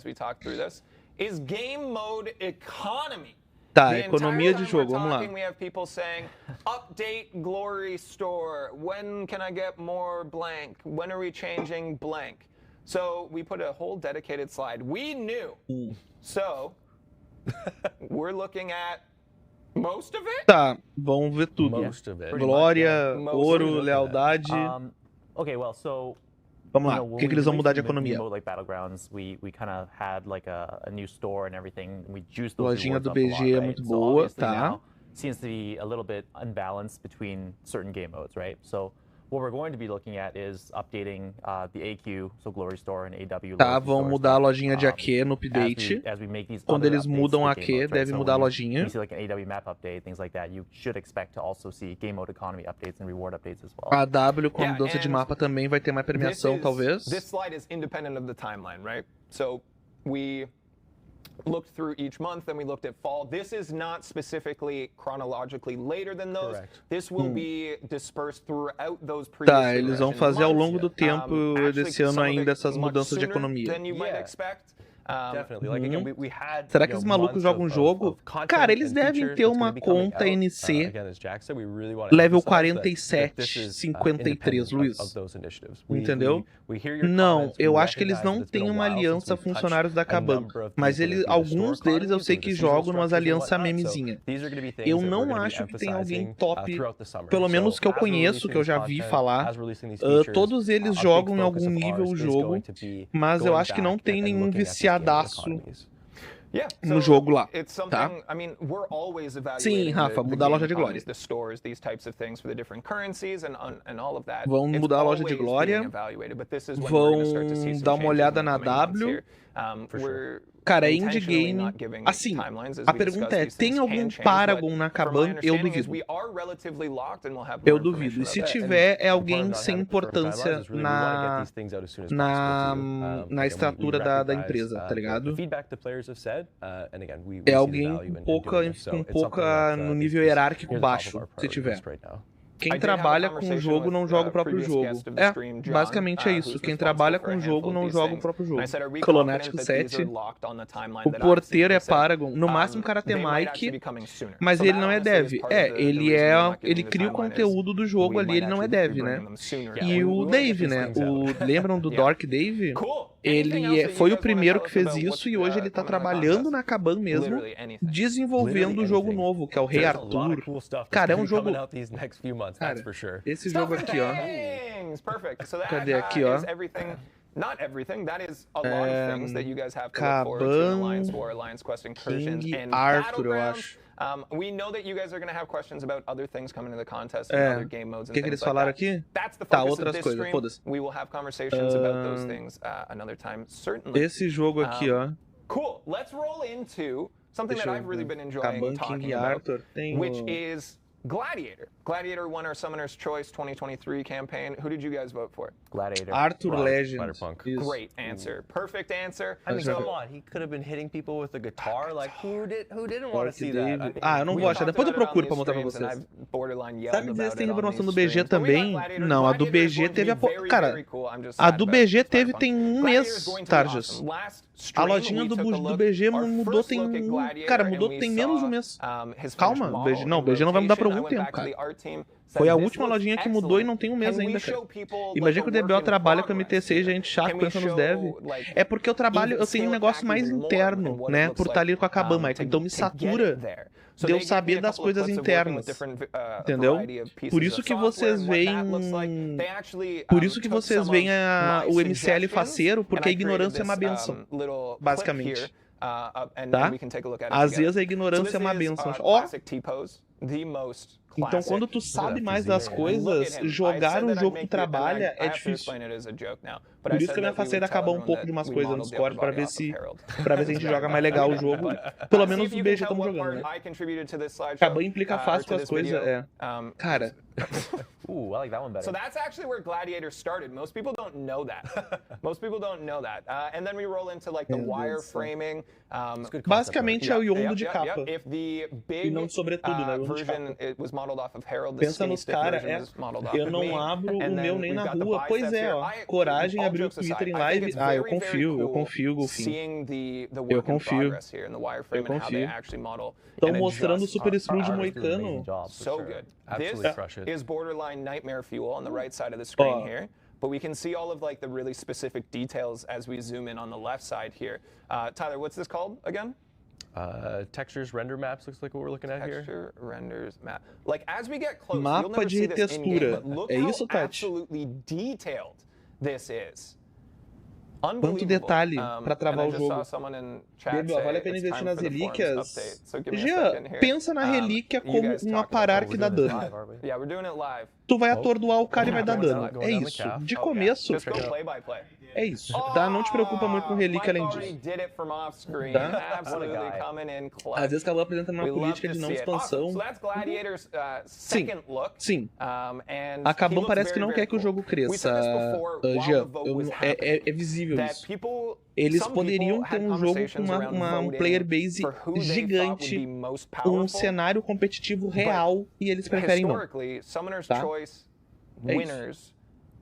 B: Is game mode economy.
A: Tá, economia de jogo, vamos lá.
B: We have people saying, update Glory Store. When can I get more blank? When are we changing blank? So we put a whole dedicated slide. We knew. So we're looking at most of it?
A: Tá, vamos ver tudo. Glória, ouro, lealdade.
D: Okay, well, so
A: vamos lá, o que eles vão mudar de economia? Lojinha do BG é muito boa, tá?
D: Seems to be a little bit unbalanced between certain game modes, right? So what we're going to be looking at is updating the AQ, so Glory Store and AW.
A: Tá, vão mudar a lojinha de AQ no update. Quando eles mudam a AQ, deve mudar a lojinha. A W com a mudança de mapa também vai ter mais premiação, talvez.
B: This slide is independent of the timeline, right? So we looked through each month and we looked at fall. This is not specifically chronologically later than those. Correct. This will be dispersed throughout those previous
A: Tá, eles vão fazer ao longo do tempo desse ano ainda essas mudanças de economia.
E: Definitely. Like, again, we had,
A: será que esses malucos jogam um jogo? Cara, eles devem ter uma conta NC level 47, 53, Luiz. Entendeu? Não, eu acho que eles não têm uma aliança funcionários da Kabam, mas alguns deles eu sei que jogam umas aliança memezinha. Eu não acho que tem alguém top, pelo menos que eu conheço, que eu já vi falar. Todos eles jogam em algum nível o jogo, mas eu acho que não tem nenhum viciadaço no jogo lá, tá? Sim, Rafa, mudar a loja de glória. Vão mudar a loja de glória, vão dar uma olhada na W. Cara, é indie game. Assim, a pergunta é, tem algum Paragon na Kabam? Eu duvido. Eu duvido. E se tiver, é alguém sem importância na estratura da empresa, tá ligado? É alguém com pouca no nível hierárquico baixo, se tiver. Quem trabalha com o jogo não joga o próprio jogo. Basicamente é isso. Quem trabalha com o jogo não joga o próprio jogo. Colonático 7. O porteiro é Paragon. No máximo Karate Mike. Mas ele não é dev. Ele cria o conteúdo do jogo ali, ele não é dev, né? E o Dave, né? Lembram do Dork Dave? Ele foi o primeiro que fez isso e hoje ele tá trabalhando na Kabam mesmo, desenvolvendo o jogo novo, que é o Rei Arthur. Cara, é um jogo... Cara, esse jogo aqui, ó. Cadê aqui, ó? Kabam King Arthur, eu acho.
B: We know that you guys are going to have questions about other things coming to the contest and other game modes and
A: que
B: things
A: eles
B: like
A: falaram
B: that.
A: aqui?
B: That's the
A: Tá,
B: focus
A: outras
B: of this
A: coisas,
B: stream.
A: foda-se.
B: We will have conversations about those things another time, certainly.
A: Esse jogo aqui, ó.
B: Cool. Let's roll into something that I've really been enjoying
A: Kabam,
B: talking
A: King
B: about,
A: Arthur, tem
B: which
A: o...
B: is Gladiator. Gladiator won our Summoner's Choice 2023 campaign. Who did you guys vote for?
D: Gladiator.
A: Arthur Legend.
E: Spider-Punk.
A: Isso.
B: Great answer. Perfect answer.
E: I mean,
A: So-
E: come on, he could have been hitting people with a guitar. Like, who didn't want to see
A: David.
E: that? I mean,
A: Ah, eu não
B: We
A: vou achar.
B: talked
A: Depois eu
B: about it on
A: procuro pra
B: these
A: mostrar pra
B: streams, and
A: vocês.
B: I've borderline yelled
A: Sabe dizer
B: about
A: se tem
B: it on
A: revelação do
B: these
A: BG
B: streams. But we got
A: também?
B: Gladiator.
A: Não, a do
B: Gladiator is
A: BG
B: going to
A: teve
B: be
A: a...
B: very,
A: Cara,
B: very cool. I'm just
A: a
B: sad
A: do
B: about
A: BG
B: Spider-Punk.
A: tem um
B: Gladiator is
A: mês,
B: going to be
A: Tarjas.
B: awesome. Last
A: A
B: stream,
A: lojinha
B: we
A: do,
B: took a
A: do
B: look.
A: BG
B: Our
A: mudou
B: first
A: tem...
B: look at Gladiator,
A: Cara,
B: and
A: mudou
B: we
A: tem menos de
B: saw,
A: um mês.
B: his
A: Calma,
B: finished model
A: BG, não,
B: in
A: BG não vai mudar por
B: rotation. I
A: algum
B: went
A: tempo,
B: back to the
A: cara.
B: art team, said,
A: Foi a
B: "This
A: última
B: looks
A: lojinha que mudou e não
B: excellent.
A: tem um mês
B: Can we
A: ainda,
B: show
A: cara.
B: people,
A: Imagina
B: like,
A: que o
B: a
A: DB é o
B: work in
A: trabalho que a
B: progress
A: MTC,
B: here?
A: gente chato,
B: Can we
A: pensa nos
B: show,
A: dev.
B: like,
A: É porque eu trabalho,
B: even
A: eu tenho um
B: scale it
A: negócio
B: back
A: mais
B: even more
A: interno,
B: and what it
A: né?
B: looks
A: Por estar ali com a Kabam,
B: like,
A: então me
B: to get
A: satura
B: it there. So
A: de eu
B: they gave me
A: saber
B: a
A: das
B: couple of
A: coisas
B: clips of working with
A: internas.
B: different,
A: Entendeu?
B: variety of pieces
A: Por isso
B: of
A: que
B: software
A: vocês
B: and what
A: veem...
B: that looks like. They actually,
A: Por isso que
B: took
A: vocês
B: some
A: veem
B: of my
A: o MCL
B: suggestions,
A: faceiro, porque
B: and
A: a
B: I created
A: ignorância é uma
B: this,
A: benção,
B: little clip
A: basicamente.
B: here, and
A: Tá?
B: we can take a look at it
A: Às
B: together.
A: vezes a ignorância
B: So
A: é uma
B: this is,
A: benção. Ó,
B: classic T-pose, the most
A: então
B: classic.
A: quando tu sabe mais das
B: Look
A: coisas,
B: at him. I
A: jogar
B: said
A: o
B: that I'd
A: jogo
B: make
A: que
B: it, and
A: trabalha
B: I
A: é
B: have to
A: difícil.
B: explain it as a joke now. But
A: Por
B: I
A: isso
B: said
A: que eu me
B: that we
A: afastei
B: would
A: da
B: tell
A: Kabam um
B: everyone
A: pouco
B: that
A: de umas
B: we
A: coisas no
B: modeled
A: Discord pra
B: everybody
A: ver
B: off of
A: se
B: Harold.
A: pra ver se a gente joga mais legal o jogo. Pelo menos
B: See
A: o
B: if you
A: BG
B: can tell
A: estamos
B: what
A: jogando,
B: part
A: né?
B: I contributed to this slideshow,
A: Kabam implica
B: or
A: fácil
B: to
A: com as
B: this
A: coisas,
B: video.
A: é. Cara,
D: Ooh, I like that one better.
B: So that's actually where Gladiator started. Most people don't know that. Most people don't know that. And then we roll into like the wireframing.
A: basicamente é o Yondo de capa.
B: If the
A: E
B: big
A: não de sobretudo, né? O Yondo de
B: version
A: capa.
B: it was modeled off of Harold, the
A: Pensa
B: skinny
A: nos
B: stick
A: caras,
B: version was modeled off
A: eu
B: of
A: não
B: me.
A: abro o
B: And
A: meu
B: then
A: nem
B: we've
A: na
B: got the
A: rua. Pois
B: biceps
A: é,
B: here.
A: ó. Coragem,
B: All
A: abrir o
B: jokes aside,
A: Twitter em
B: I think
A: live.
B: it's
A: Ah, eu
B: very, very
A: confio, eu
B: cool
A: confio, Golfinho.
B: seeing the work in
A: confio.
B: progress here and the wireframe and how they
A: confio.
B: actually model
A: Estão
B: and
A: mostrando o
B: adjust
A: Super Scrooge
D: Artists do an amazing
A: moicano.
D: job, for
B: so
D: sure.
B: good.
E: Absolutely
B: This
E: crush it.
B: is borderline nightmare fuel on the right side of the screen here. But we can see all of like the really specific details as we zoom in on the left side here. Tyler, what's this called again?
E: Textures, render maps looks like what we're looking at here.
B: Texture, renders, map. Like as we get close, you'll
A: Mapa
B: never
A: de
B: see this in game,
A: textura.
B: but look
A: É
B: how
A: isso, Tati?
B: absolutely detailed this is.
A: Quanto detalhe pra travar o jogo. Bebê, vale a pena investir nas relíquias. Jean, pensa na relíquia como um aparar que dá dano.
B: Yeah, we're doing it live.
A: Tu vai atordoar o cara e vai dar dano.
E: Going
A: É
E: down the
A: isso.
E: calf.
A: De começo,
B: Just go play by play.
A: é isso. Tá? Não te preocupa muito com relíquia além
B: Mike already
A: disso.
B: did it from off screen.
A: Tá?
B: Absolutely coming in clutch.
A: Às vezes acabou apresentando uma
B: We love
A: política
B: to
A: de não
B: see it. Awesome.
A: expansão.
B: So that's Gladiator's second look.
A: Sim.
B: And
A: A Kabam
B: he looks
A: parece que
B: very,
A: não
B: very
A: quer que o
B: cool.
A: jogo
B: We
A: cresça,
B: said this before, while
A: Jean.
B: the vote was happening,
A: É visível
B: that
A: isso.
B: people,
A: Eles
B: some
A: poderiam
B: people
A: ter
B: had
A: um jogo com
B: conversations around
A: um
B: voting
A: player base
B: for who they thought would
A: gigante,
B: be most
A: um
B: powerful.
A: cenário competitivo real, e eles preferem não.
B: Historically, Summoner's
A: Tá?
B: Choice
A: É isso.
B: winners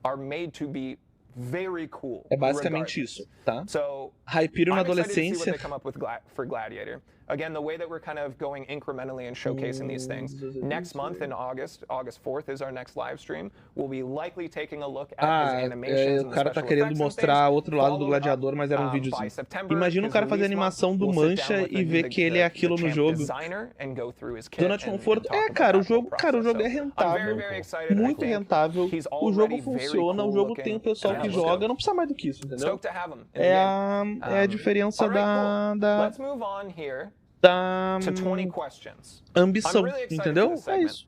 B: are made to be very cool.
A: É basicamente
B: regardless.
A: isso, tá?
B: So,
A: Hyperion na
B: I'm excited to see what
A: adolescência.
B: they come up with for Gladiator. Again, the way that we're kind of going incrementally and showcasing these things. Next month in August 4th is our next live stream. We'll be likely taking a look at his animations
A: o
B: and
A: cara
B: the
A: tá
B: special
A: querendo
B: effects and
A: mostrar
B: things,
A: outro lado do
B: followed
A: gladiador,
B: up,
A: mas era um
B: by
A: videozinho.
B: September,
A: Imagina o
B: his
A: cara fazer
B: release month,
A: animação do
B: we'll sit down
A: Mancha
B: with
A: e ver que ele é aquilo no
B: champ
A: jogo.
B: designer and go through his kit
A: Zona de
B: and
A: conforto.
B: talk about
A: Cara, o
B: that whole
A: jogo é
B: process. So,
A: rentável,
B: I'm very, very excited. I
A: muito
B: think
A: rentável.
B: he's
A: O jogo
B: already very
A: funciona, o
B: cool
A: jogo
B: looking.
A: tem o pessoal que
B: Yeah,
A: joga, não precisa mais do que isso, entendeu?
B: Stoked to have him in the
A: É
B: game.
A: a diferença
B: All right, cool.
A: da
B: Let's move on here
A: to
B: to 20 questions.
A: ambição,
B: I'm really excited
A: entendeu?
B: for this
A: É
B: segment.
A: isso.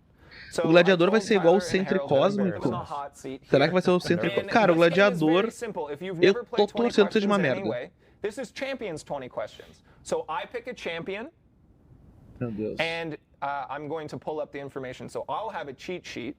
B: So,
A: O gladiador
B: I
A: vai
B: told
A: ser igual o
B: Tyler and
A: Centro
B: Harold that
A: Cósmico.
B: I'm on the hot seat
A: Será
B: here.
A: que vai ser o Centro
B: And
A: Cósmico? Cara, o
B: this game is
A: gladiador,
B: very simple. If you've
A: eu
B: never
A: tô
B: played 20
A: torcendo que seja uma
B: questions
A: merda.
B: anyway, this is Champions 20 questions. So I pick a champion,
A: Meu Deus.
B: and I'm going to pull up the information. So I'll have a cheat sheet.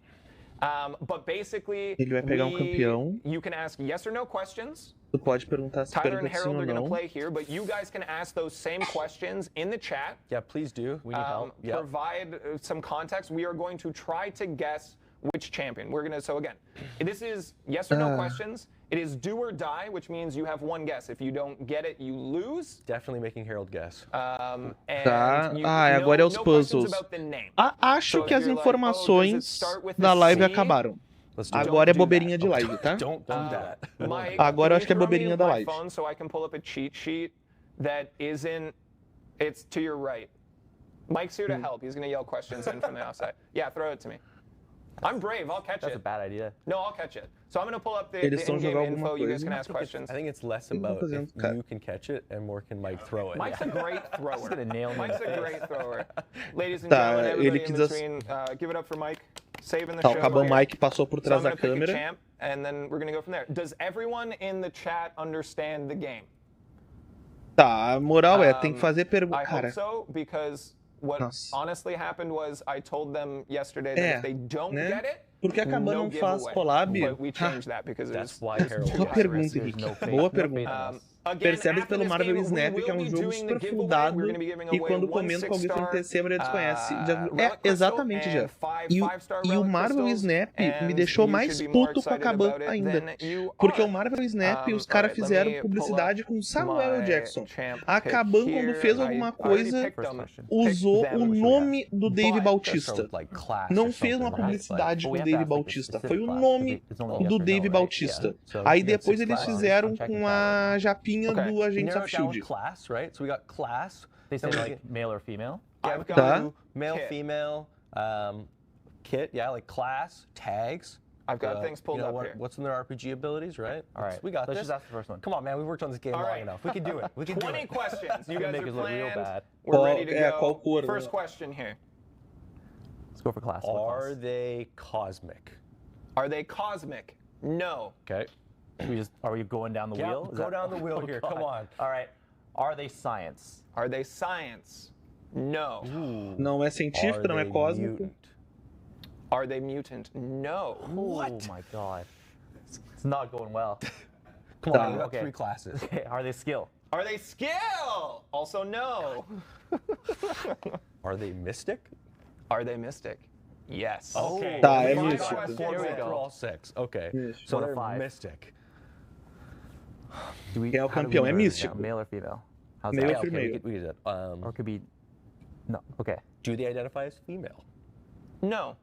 B: But basically,
A: Ele vai pegar campeão.
B: you can ask yes or no questions.
A: Tu pode perguntar se
B: Tyler and
A: pergunta sim
B: Harold
A: ou
B: are going to
A: não.
B: play here, but you guys can ask those same questions in the chat.
E: Yeah, please do. We need help. Yeah.
B: Provide some context. We are going to try to guess which champion. We're going to, so again, this is yes or no questions. It is do or die, which means you have one guess. If you don't get it, you lose.
E: Definitely making Harold guess.
B: And
A: Tá.
B: you,
A: Agora é os
B: no questions
A: puzzles.
B: about the name.
A: Acho
B: So
A: que
B: if
A: as
B: you're like, oh, does it
A: informações
B: start with a
A: da live
B: C?
A: acabaram.
E: Let's do it.
A: Agora é
B: do that.
A: bobeirinha de live, tá?
E: Don't do that.
B: Mike,
A: Agora eu acho que é
B: can you throw me
A: bobeirinha da
B: my
A: live.
B: phone so I can pull up a cheat sheet that isn't, it's to your right. Mike's here to help. He's going to yell questions in from the outside. Yeah, throw it to me. I'm brave. I'll catch
D: That's
B: it.
D: a bad idea.
B: No, I'll catch it. So I'm going to pull up the
A: Eles estão
B: in-game
A: jogando
B: info.
A: alguma
B: You guys
A: coisa.
B: can ask questions.
E: I think it's less
A: que
E: about
A: fazendo,
E: if
A: cara?
E: you can catch it and more can Mike throw it.
B: Mike's a great thrower.
D: He's gonna nail me.
B: Mike's a great thrower. Ladies and
A: Tá,
B: gentlemen, everybody
A: ele
B: in
A: quis
B: between, give it up for Mike. Saving the
A: Tá, o
B: show
A: Kabam
B: here.
A: Mike passou por
B: So I'm
A: trás da
B: going to pick a
A: câmera.
B: champ, and then we're going to go from there. Does everyone in the chat understand the game?
A: Tá, a moral é, tem que fazer pergunta.
B: I
A: Cara,
B: hope so, because what
A: Nossa.
B: honestly happened was I told them yesterday that if they don't
A: né?
B: get it,
A: Por que a Kabam
B: no
A: não faz
B: giveaway.
A: collab?
B: But we changed that because it
E: That's
B: was
E: why Harold
A: Boa
E: was
A: pergunta,
E: aggressive.
A: Henrique.
D: no faith-
A: Boa
D: no
A: pergunta.
D: faith in us.
B: Again,
A: Percebes
B: after
A: pelo
B: this
A: Marvel
B: game, we
A: Snap
B: will
A: que é um
B: be
A: jogo
B: doing
A: super
B: the giveaway.
A: fundado
B: We're gonna be giving
A: e
B: away
A: quando
B: one
A: comenta com alguém
B: six-star,
A: frente sempre ele desconhece.
B: relic
A: Exatamente,
B: crystal
A: já.
B: and five
A: E
B: five-star
A: o
B: relic
A: Marvel
B: crystals,
A: Snap me
B: and
A: deixou
B: you
A: mais
B: should be more
A: puto com a
B: excited
A: Kabam
B: about it
A: ainda.
B: than you
A: Porque o
B: are.
A: Marvel Snap, os
B: Alright,
A: caras
B: let
A: fizeram
B: me
A: publicidade
B: pull
A: com
B: up
A: Samuel L.
B: my
A: Jackson.
B: champ
A: A
B: pick
A: Kabam, quando
B: here.
A: fez
B: I
A: alguma
B: already
A: coisa,
B: picked them.
A: usou
B: Picked
A: o
B: them.
A: nome do Dave
E: But
A: Bautista.
E: from, like, Clash
A: Não
E: or
A: fez uma
E: something, right?
A: publicidade
D: But
A: com
D: we
A: o
D: have to
A: Dave
D: ask, like, a
A: Bautista.
D: specific
A: Foi o
D: class,
A: nome
D: because it's only yes
A: do
D: or no,
A: Dave
D: right?
A: Bautista.
E: Yeah. So
A: Aí
E: we got
A: depois
E: six
A: eles
E: classes.
A: fizeram
D: I'm checking
A: com a japinha
B: Okay.
A: do
E: We
A: Agentes
E: narrowed
A: of
E: down
A: S.H.I.E.L.D.
E: class, right? So we got class.
D: They
E: then
D: said
E: we
D: like
E: get-
D: male or female.
B: I've
E: Yeah,
B: got,
E: we do male,
B: kit.
E: female, kit, yeah, like class, tags.
B: I've got things pulled
E: you know,
B: up here.
E: What's in their RPG abilities, right?
D: All right,
E: We got
D: let's
E: this.
D: just ask the first one.
E: Come on, man, we worked on this game
B: All
E: long
B: right.
E: enough. We can do it. We can do
B: 20
E: it.
B: questions. You
D: Gonna
B: guys
D: make
B: are
D: us look real
B: planned.
D: bad.
B: We're
A: Qual-
B: ready to
A: é,
B: go.
A: qual cor,
B: First
A: né?
B: question here.
D: Let's go for class. What
E: Are
D: class?
E: they cosmic?
B: Are they cosmic? No.
E: Okay.
D: Are we going down the
E: Yeah,
D: wheel? Is
E: go down the wheel here, come on.
D: All right. Are they science?
B: Are they science? No.
A: Não é científico,
E: Are
A: não é
E: they
A: cósmico.
E: mutant?
B: Are they mutant? No.
D: Oh my god. It's not going well.
E: Come on, we got
D: Okay.
E: 3 classes.
D: Okay, are they skill?
B: Are they skill? Also no.
E: Are they mystic?
B: Are they mystic? Yes.
E: Okay.
A: Tá, é
B: Five
A: místico.
B: questions.
E: Four
D: Here we
E: for
D: go.
E: all 6. Okay.
A: Místico.
E: So
D: One of
E: they're
D: 5.
E: mystic.
D: Do we,
A: Quem é o
D: how do we
A: campeão? É
D: learn it
A: místico.
D: now? Male or female? How's
A: Male
D: that?
A: or
E: Okay,
A: female?
E: we did it.
D: Or it could be. No. Okay.
E: Do they identify as female?
B: No.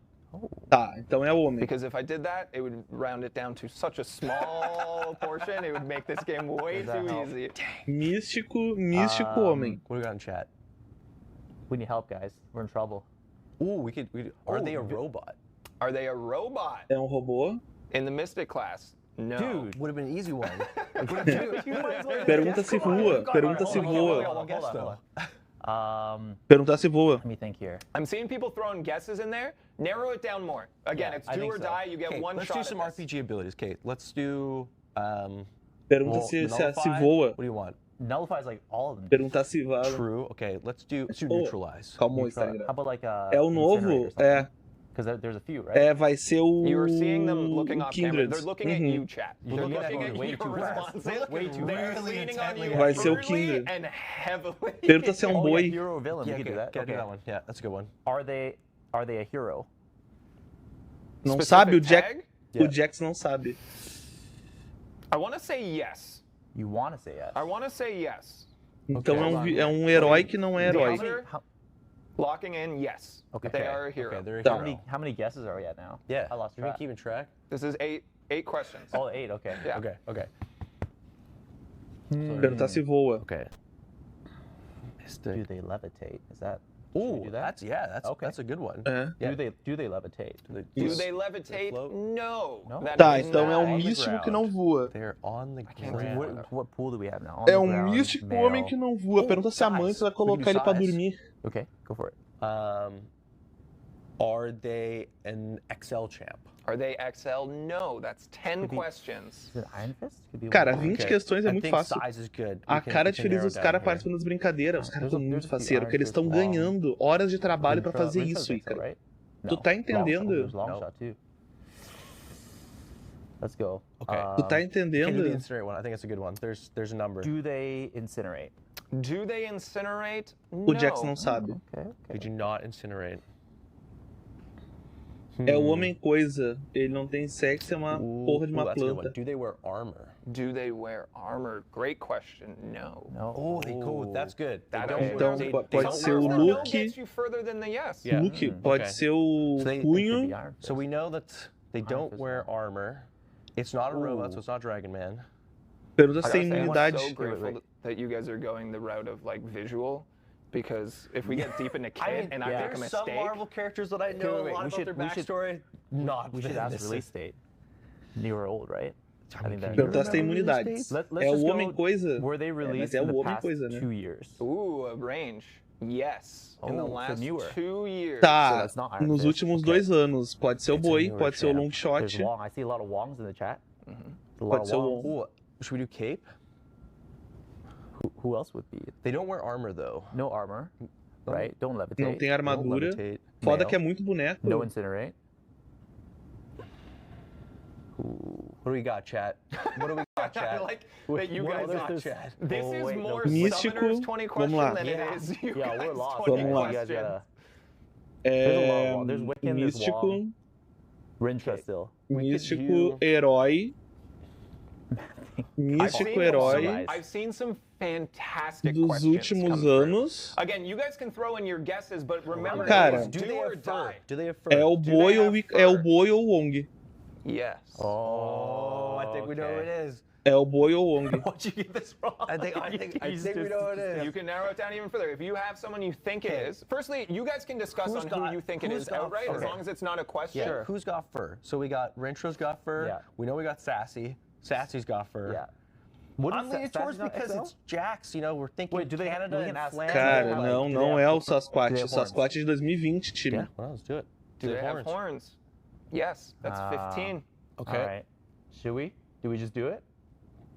A: Tá, então é homem.
B: Because if I did that, it would round it down to such a small portion. It would make this game way
D: Does that
B: too
D: help?
B: easy.
A: Místico homem.
E: What do we got in chat?
D: We need help, guys. We're in trouble.
E: Ooh, are
B: Oh,
E: they a robot?
B: Are they a robot?
A: É um robô.
B: In the mystic class? No.
E: Dude, would have been an easy one.
A: Pergunta se voa. Pergunta se voa.
D: Hold on.
A: Perguntar se voa.
D: Let me think here.
B: I'm seeing people throwing guesses in there. Narrow it down more. Again,
E: Yeah,
B: it's
E: I
B: do
E: think
B: or
E: so.
B: die. You get
E: Okay,
B: one
E: let's
B: shot
E: do some
B: at this.
E: RPG abilities. Kate, let's do.
A: Pergunta se
E: nullify.
A: voa.
E: What do you want?
D: Nullifies like all of them.
A: Perguntar se voa.
E: True. Okay, let's do
A: Oh,
E: neutralize.
A: Calma, o
D: How
A: Instagram.
D: about like
A: É o novo? É.
D: Because there's a few, right?
A: É, vai ser o.
B: You were seeing them looking off camera.
A: Kindred.
B: They're looking at you, chat. They're
D: looking at
B: looking
D: me
B: at
D: way
B: your
D: too fast.
B: responses.
D: Way too
B: They're
E: fast.
B: leaning on you
A: Vai ser o
B: eagerly
A: Kindred.
B: and heavily.
A: Pergunta se é um
D: Oh, yeah,
A: boi.
D: hero or villain.
E: Yeah,
D: we can do that.
E: do
D: Okay.
E: that one. Yeah, that's a good one.
D: Are they a hero?
A: Não
B: Specific
A: sabe, o Jack.
B: tag?
A: O Jax não sabe.
B: I want to say yes.
D: You want to say yes.
B: I want to say yes.
A: Então
B: hold on.
A: é um herói que não é
B: The
A: herói.
B: answer,
D: How,
B: locking in, yes.
D: Okay.
B: They are a hero.
E: Okay, they're a
A: Tá.
E: hero.
D: how many guesses are we at now?
E: Yeah.
D: I lost
E: Are we
D: track.
E: keeping track?
B: This is eight questions.
D: Oh, 8. Okay.
B: Yeah.
E: Okay. Okay.
A: Perguntar se voa.
E: Okay.
D: Do
E: Mystic.
D: they levitate? Is that? should we
E: Ooh,
D: do that?
E: that's
D: Okay.
E: that's a good one.
A: É.
E: Yeah.
D: Do they levitate?
B: Do
A: Isso.
B: they levitate?
E: float?
B: No.
D: No?
B: That
A: Tá,
B: is
A: então é
B: not.
A: um
E: on the
A: místico que
E: ground.
A: não voa.
E: They're on the
B: can't do
E: ground.
D: What pool do we have now? On
A: É
D: the
A: um
D: ground,
A: místico
D: male.
A: homem que não voa. Pergunta se a mãe
E: size.
A: vai colocar
E: We
A: ele
E: can
A: pra
E: do size.
A: dormir.
D: Okay, go for it.
E: Are they an XL champ?
B: Are they XL? No. That's 10
D: be-
B: questions.
D: Is it Iron Fist? Could be
A: Cara,
D: one.
A: 20 questões é
E: I
A: muito
E: think
A: fácil.
E: size is good.
A: A
E: We can-
A: cara
E: we
A: de
E: can
A: feliz
E: narrow
A: dos
E: down
A: caras
E: here.
A: participando das brincadeiras. Os caras
D: There's a-
A: estão muito
D: there's a few
A: faceiros, porque eles estão
D: Iron Fist long.
A: ganhando horas de trabalho pra fazer
D: Rintrah
A: isso,
D: makes sense,
A: Ícaro.
D: right?
A: Tu tá
D: Long shot.
A: entendendo?
D: There's long
E: No.
D: shot too. Let's go.
E: Okay.
A: Tu tá
E: Can do the
A: entendendo?
E: incinerate one. I think that's a good one. There's a number.
D: Do they incinerate?
B: Do they incinerate?
A: O Jax não sabe.
D: Okay.
E: They do not incinerate.
A: É o homem coisa. Ele não tem sexo, é uma porra de uma
E: that's a good one.
A: planta.
E: Do they wear armor?
B: Do they wear armor? Great question. No.
D: No.
E: Oh, they go. That's good. They
B: That
E: don't
B: okay.
A: Então,
E: wear-
A: pode
E: don't
A: ser
E: wear
A: o
B: Sometimes
E: armor.
B: the no
A: look.
B: gets you further than the yes.
E: Yeah.
A: Luke, pode
E: okay.
A: ser o
E: So they-
A: punho.
D: Could be Iron Fist.
E: So we know that they don't
D: Fist
E: wear armor. It's not a robot, so it's not Dragon Man.
A: Pergunta
B: I
A: se tem
B: gotta say, I'm
A: imunidade.
B: so grateful
D: wait.
B: that you guys are going the route of like visual, because if we get deep into Kit and I make a
E: There's
B: mistake,
E: some Marvel characters that I know a lot about their backstory.
D: We should ask release date. New or old, right? I think that.
A: Perguntar se tem imunidades.
D: Let's
A: É
D: just
A: o
D: go,
A: Homem-Coisa.
D: Were they released
A: mas é
D: in
A: o
D: the past
A: Homem-Coisa, né?
D: 2 years?
B: ooh, a range. Yes, in the
D: Oh, so
B: last
D: newer.
B: 2 years.
D: So
A: Tá,
D: that's not Iron
A: nos
D: Fist.
A: últimos
D: Okay.
A: 2 anos. Pode ser o
E: It's a
A: Boi,
E: newer
A: pode ser o
E: champ.
A: Long Shot.
D: There's Wong. I see a lot of Wongs in the chat. A lot
A: Pode
D: of
A: ser o
D: Wongs.
A: Wong.
E: Ooh, should we do cape?
D: Who else would be?
E: They don't wear armor though.
D: No armor, right? Don't levitate.
A: Não tem
E: Don't
A: armadura.
E: levitate.
A: Foda
D: Male.
A: que é muito boneco.
D: No incinerate.
E: What do we got, chat? What do we got,
B: I
E: chat?
B: like that you
D: Well,
B: guys
D: there's-
E: chat.
B: This
D: Oh,
B: is
D: wait, no.
B: more
A: Místico,
B: Summoner's 20 question
A: vamos lá.
B: than it is you
D: Yeah,
B: guys
D: we're lost.
B: 20
A: Vamos lá.
D: You guys
B: questions.
D: gotta. There's a lot of
A: É,
D: Wong. There's Wiccan, there's
A: místico,
D: Wong. Rintra still.
A: místico,
E: do-
A: herói.
B: I've
A: Místico,
B: seen
A: herói
B: some- I've seen some fantastic
A: dos
B: questions
A: últimos
B: come through.
A: anos.
B: Again, you guys can throw in your guesses, but remember,
A: Cara,
B: it's
E: Do
B: do
E: they
B: or
E: have fur?
B: die.
E: Do they have fur?
A: É o
B: Do
A: Boi
B: they
A: ou
B: have
A: é o
B: fur?
A: Boi ou o Wong.
B: Yes.
E: Oh, I think we know what it is.
A: É o Boi ou o Wong.
D: Why'd you get this wrong?
E: I think we know what it is.
B: You can narrow it down even further. If you have someone you think it is, firstly, you guys can discuss
E: Who's
B: on
E: got-
B: who you think it
E: who's
B: is
E: got
B: outright, as
E: fur?
B: long as it's not a question.
E: Yeah. Who's got fur? So we got Rentro's got fur.
D: Yeah.
E: We know we got Sassy. Sassy's got fur.
D: Yeah. What
E: I'm leaning towards because it's Jax. You know, we're thinking
D: Wait, do they-
E: Canada
D: do we
E: and
D: have
E: Flanders.
A: Cara,
D: Like,
A: não,
D: do
A: não
D: they
A: é
D: have-
A: o Sasquatch.
E: do they
A: O
E: have horns?
A: Sasquatch é de 2020, time.
E: Yeah. Well, let's do it.
B: Do they have horns? Yes, that's 15.
E: Okay.
D: All right. Should we? Do we just do it?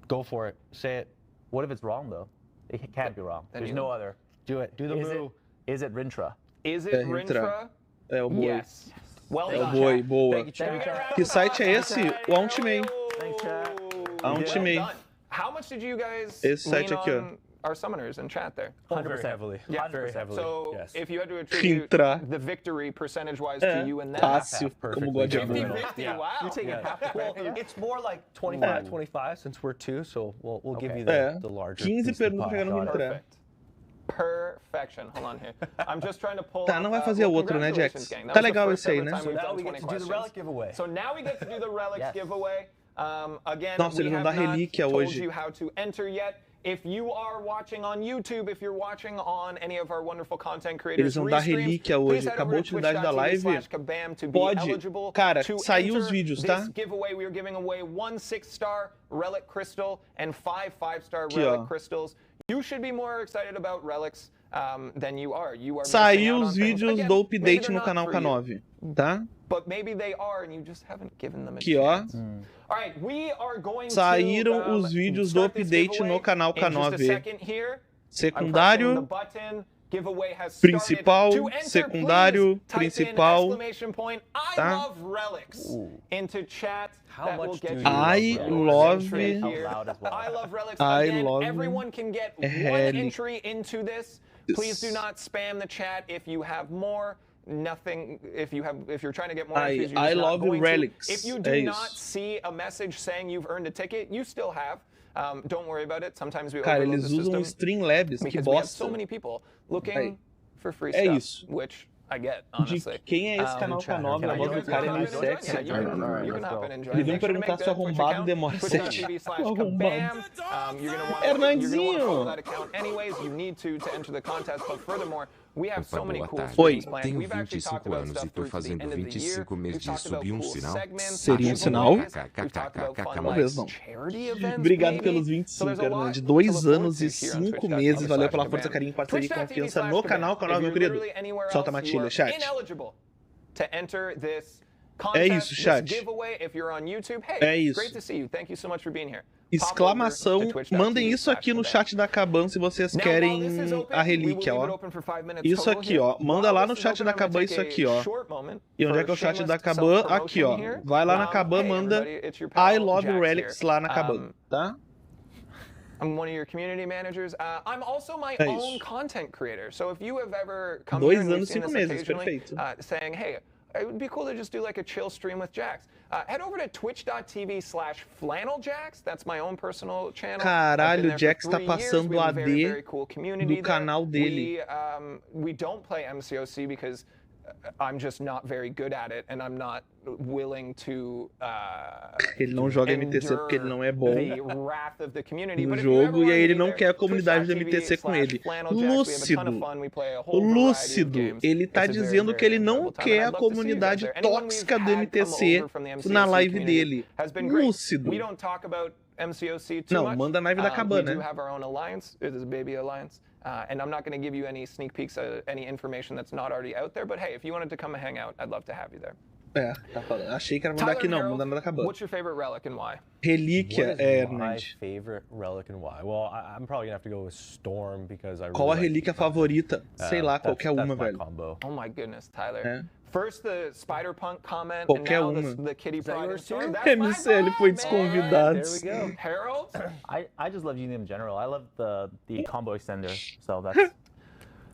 E: Go for it. Say it.
D: What if it's wrong though? It can't be wrong.
B: Then
D: There's
B: you-
D: no other.
E: Do it. Do the
D: Is it?
E: move.
D: Is it Rintra?
B: Is it
A: É, Rintra.
B: Rintra?
A: É o Boi.
B: Yes. Well
A: É o
B: done.
A: Boi, boa.
E: Thank you, chat.
A: Que site é esse? O Outmay.
D: Thanks, chat.
A: Outmay.
B: Well done. How much did you guys
A: Esse
B: lean
A: site aqui, ó.
B: on our summoners in chat there?
E: Oh, very
D: 100%.
E: heavily.
B: Yeah,
E: very heavily.
B: So
E: yes.
B: if you had to attribute
A: Rintra.
B: the victory percentage-wise
A: É,
B: to you and them,
A: fácil,
E: perfectly.
A: como God of
B: 50,
A: War.
B: 50,
E: Yeah.
B: wow.
D: You're taking half the
E: Well,
D: credit.
E: it's more like 25-25 since we're two, so we'll give
D: Okay.
E: you
A: É,
E: the larger.
A: 15
E: piece of the
A: perguntas
E: pie.
A: pra não entrar.
B: Perfect. Perfection. Hold on here. I'm just trying to pull
A: Tá,
B: up,
A: não vai fazer
B: well,
A: outro, né,
B: congratulations,
A: Jax?
B: gang. That
A: Tá
B: was the
A: legal
B: first
A: esse aí,
B: ever
A: né?
B: time
E: So
B: we've
E: now
B: done
E: we get
B: 20
E: to do the
B: questions.
E: relic giveaway.
B: So now we get to do the relics
D: Yes.
B: giveaway. Again,
A: Nossa,
B: we
A: eles vão
B: have
A: dar
B: not
A: relíquia
B: told
A: hoje.
B: you how to enter yet. If you are watching on YouTube, if you're watching on any of our wonderful content creators,
A: Eles vão dar
B: restreams,
A: relíquia hoje.
B: please head
A: Acabou a
B: over to
A: utilidade da live.
B: twitch.tv/kabam to be
A: Pode.
B: eligible
A: Cara,
B: to
A: saiu os
B: enter
A: vídeos,
B: this
A: tá?
B: giveaway. We are giving away 1 6-star relic crystal and 5 5-star
A: Aqui,
B: relic
A: ó.
B: crystals. You should be more excited about relics than you are. You are missing
A: Saiu
B: out
A: os
B: on things.
A: vídeos
B: Again,
A: do
B: maybe
A: update
B: they're
A: no
B: not
A: canal
B: for you,
A: K9, tá?
B: but maybe they are and you just haven't given them a
A: Aqui, ó.
B: chance. All right, we are going
A: Saíram
B: to,
A: os vídeos do
B: start this
A: update
B: giveaway
A: no canal
B: in just a
A: K9.
B: second here. I'm pressing the
A: Secundário,
B: button. Giveaway has
A: principal,
B: started. To enter,
A: secundário,
B: please type in
A: principal,
B: exclamation point, I
A: tá?
B: love relics into chat.
E: How
B: That
E: much
B: will
E: do
B: get
E: you
B: you
A: I
B: your
A: love
B: entry
D: Out
B: here.
D: loud as well.
B: I love relics.
A: I
B: Again,
A: love
B: everyone can get one
A: relics.
B: entry into this. Please do not spam the chat if you have more. Nothing. If you're trying to get more entries, you're
A: I
B: just not
A: love
B: going
A: relics.
B: to. If you
A: É
B: do
A: isso.
B: not see a message saying you've earned a ticket, you still have. Don't worry about it. Sometimes we
A: Cara,
B: overload
A: eles
B: the
A: usam
B: system
A: Streamlabs, que
B: because we have so
A: bosta.
B: many people looking
A: Aí.
B: for free
A: É
B: stuff,
A: isso.
B: which I get,
A: De
B: honestly.
A: quem é esse canal
E: chat,
A: K9?
E: can
A: A
E: I
A: voz
E: join?
A: do cara é meio
B: You can hop in and
A: sexy.
B: join. Yeah, you can hop in and join.
A: Ele veio
B: Make sure to
A: perguntar
B: make
A: se o
B: the Twitch
A: arrombado
B: account,
A: demora 7.
B: twitch.tv/kabam. You're gonna want to
A: Hernandinho.
B: follow that account anyways. You need to enter the contest. But furthermore, we have so
C: Opa,
B: many
C: boa
B: cool
C: tarde.
B: things planned.
C: Tenho
B: We've actually talked
C: 25
B: about
C: anos
B: stuff
C: e tô
B: through to the
C: fazendo
B: end of the
C: 25
B: year.
C: meses
B: We've talked
C: disso.
B: about
C: Subi
B: cool
C: sinal.
B: segments,
A: Seria um sinal?
B: giveaways. We've talked about fun,
A: Talvez
B: like,
A: não.
B: charity events,
A: Obrigado
B: maybe.
A: pelos
B: So
A: 25,
B: there's a lot
A: Hernand.
B: to
A: 2
B: look forward
A: anos
B: to
A: e
B: here on
A: 5
B: twitch.tv/kabam.
A: meses. Valeu pela força, carinho, parceria e confiança no canal K9, meu querido. Solta a Matilha, chat.
B: To enter this
A: É isso,
B: contest,
A: chat.
B: this giveaway, if you're on YouTube, hey,
A: É isso.
B: great to see you. Thank you so much for being here.
A: Exclamação, mandem isso aqui no chat da Kabam se vocês querem a relíquia, ó. Isso aqui, ó. Manda lá no chat da Kabam isso aqui, ó. E onde é que é o chat da Kabam? Aqui, ó. Vai lá na Kabam, manda I love relics lá na Kabam, tá?
B: I'm one of your community managers. I'm also my
A: É
B: own
A: isso.
B: content creator. So if you have ever come
A: 2
B: here and we've
A: anos,
B: seen
A: 5
B: this
A: meses,
B: occasionally,
A: perfeito.
B: saying, hey, it would be cool to just do like a chill stream with Jax. Head over to twitch.tv/flanneljax. That's my own personal channel.
A: Caralho, o Jax tá
B: We
A: passando
B: have a very,
A: AD
B: very cool community
A: do
B: there.
A: canal dele.
B: We don't play MCoC because I'm just not very good at it, and I'm not willing to
A: Ele não joga MTC porque ele não é bom
B: the wrath of the community.
A: no
B: But if you ever
A: jogo, e
B: wanna
A: aí ele
B: be
A: não
B: there,
A: quer a comunidade do MTC com ele. Lúcido, ele tá dizendo que ele não quer a comunidade tóxica do MTC na live dele. Lúcido. Não, manda na live da Kabam, né?
B: And I'm not going to give you any sneak peeks, any information that's not already out there. But hey, if you wanted to come and hang out, I'd love to have you there.
A: É, tá falando. Achei que era mandar aqui, não, mandar na Kabam.
B: What's your favorite relic and why?
A: Relíquia,
E: My favorite relic and why? Well, I'm probably gonna have to go with Storm because I really
A: Qual a
E: like
A: relíquia favorita? Sei lá, qualquer uma, velho.
E: Combo.
B: Oh my goodness, Tyler.
A: É.
B: First the Spider-Punk comment,
A: Qualquer
B: and now
A: uma.
B: the Kitty Pride of Storm.
A: MCL foi desconvidado.
E: There we go.
B: Harold?
D: I just love using them in general. I love the combo extender, so that's...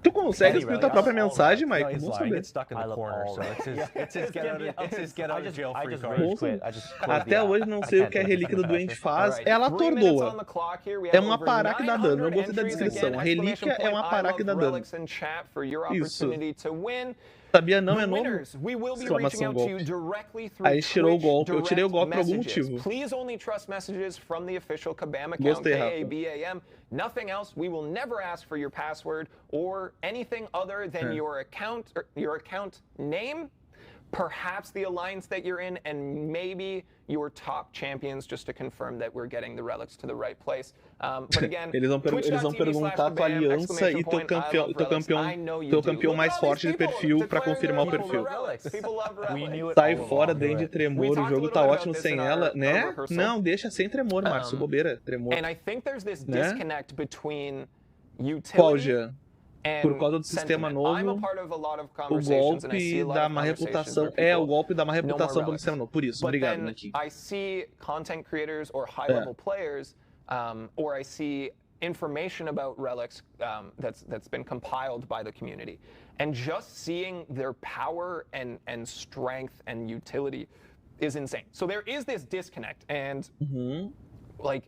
A: Tu consegue escrever tua própria mensagem,
E: No,
A: Mike?
E: he's
A: Vamos
E: lying.
A: saber.
E: It's stuck in
D: I
E: the
D: love
E: corner,
D: all
E: so
D: of it.
E: it's his get out of jail
D: I
E: free
D: just
E: card.
D: rage quit. I just close the
A: Até
D: app.
A: hoje não
D: I
A: sei o
D: can't
A: que a
D: do
A: relíquia do doente faz.
B: Alright,
A: Ela
B: 3 minutes on
A: atordoa.
B: the clock here. We
A: É
B: have
A: uma
B: over
A: pará que dá dano. Eu gostei da
B: 900
A: descrição.
B: entries.
A: A relíquia é uma pará que dá dano.
B: Relics in chat for your
A: Isso.
B: opportunity to win.
A: Sabia não, é novo.
B: Winners, we will be
A: Exclamação
B: reaching out to you
A: golpe.
B: directly through
A: Aí tirou o
B: Twitch
A: golpe. Eu tirei o golpe por algum
B: messages.
A: motivo.
B: Please only trust messages from the official Kabam account,
A: Gostei, Rafa.
B: KABAM. Nothing else. We will never ask for your password or anything other than your account name, perhaps the alliance that you're in, and maybe your top champions, just to confirm that we're getting the relics to the right place. But again,
A: Eles vão perguntar a tua aliança e teu campeão mais forte de perfil pra confirmar o perfil. Sai fora, Dende Tremor, o jogo tá ótimo sem ela, né? Não, deixa sem tremor, Márcio, bobeira, tremor.
B: And I think there's this disconnect between
A: Qual,
B: utility
A: Jean? Por causa do sistema novo, o golpe da má reputação. É, o golpe da má reputação pelo sistema novo. Por isso, obrigado, Nick.
B: I see content creators or high-level players, or I see information about relics that's been compiled by the community. And just seeing their power and strength and utility is insane. So there is this disconnect, and like,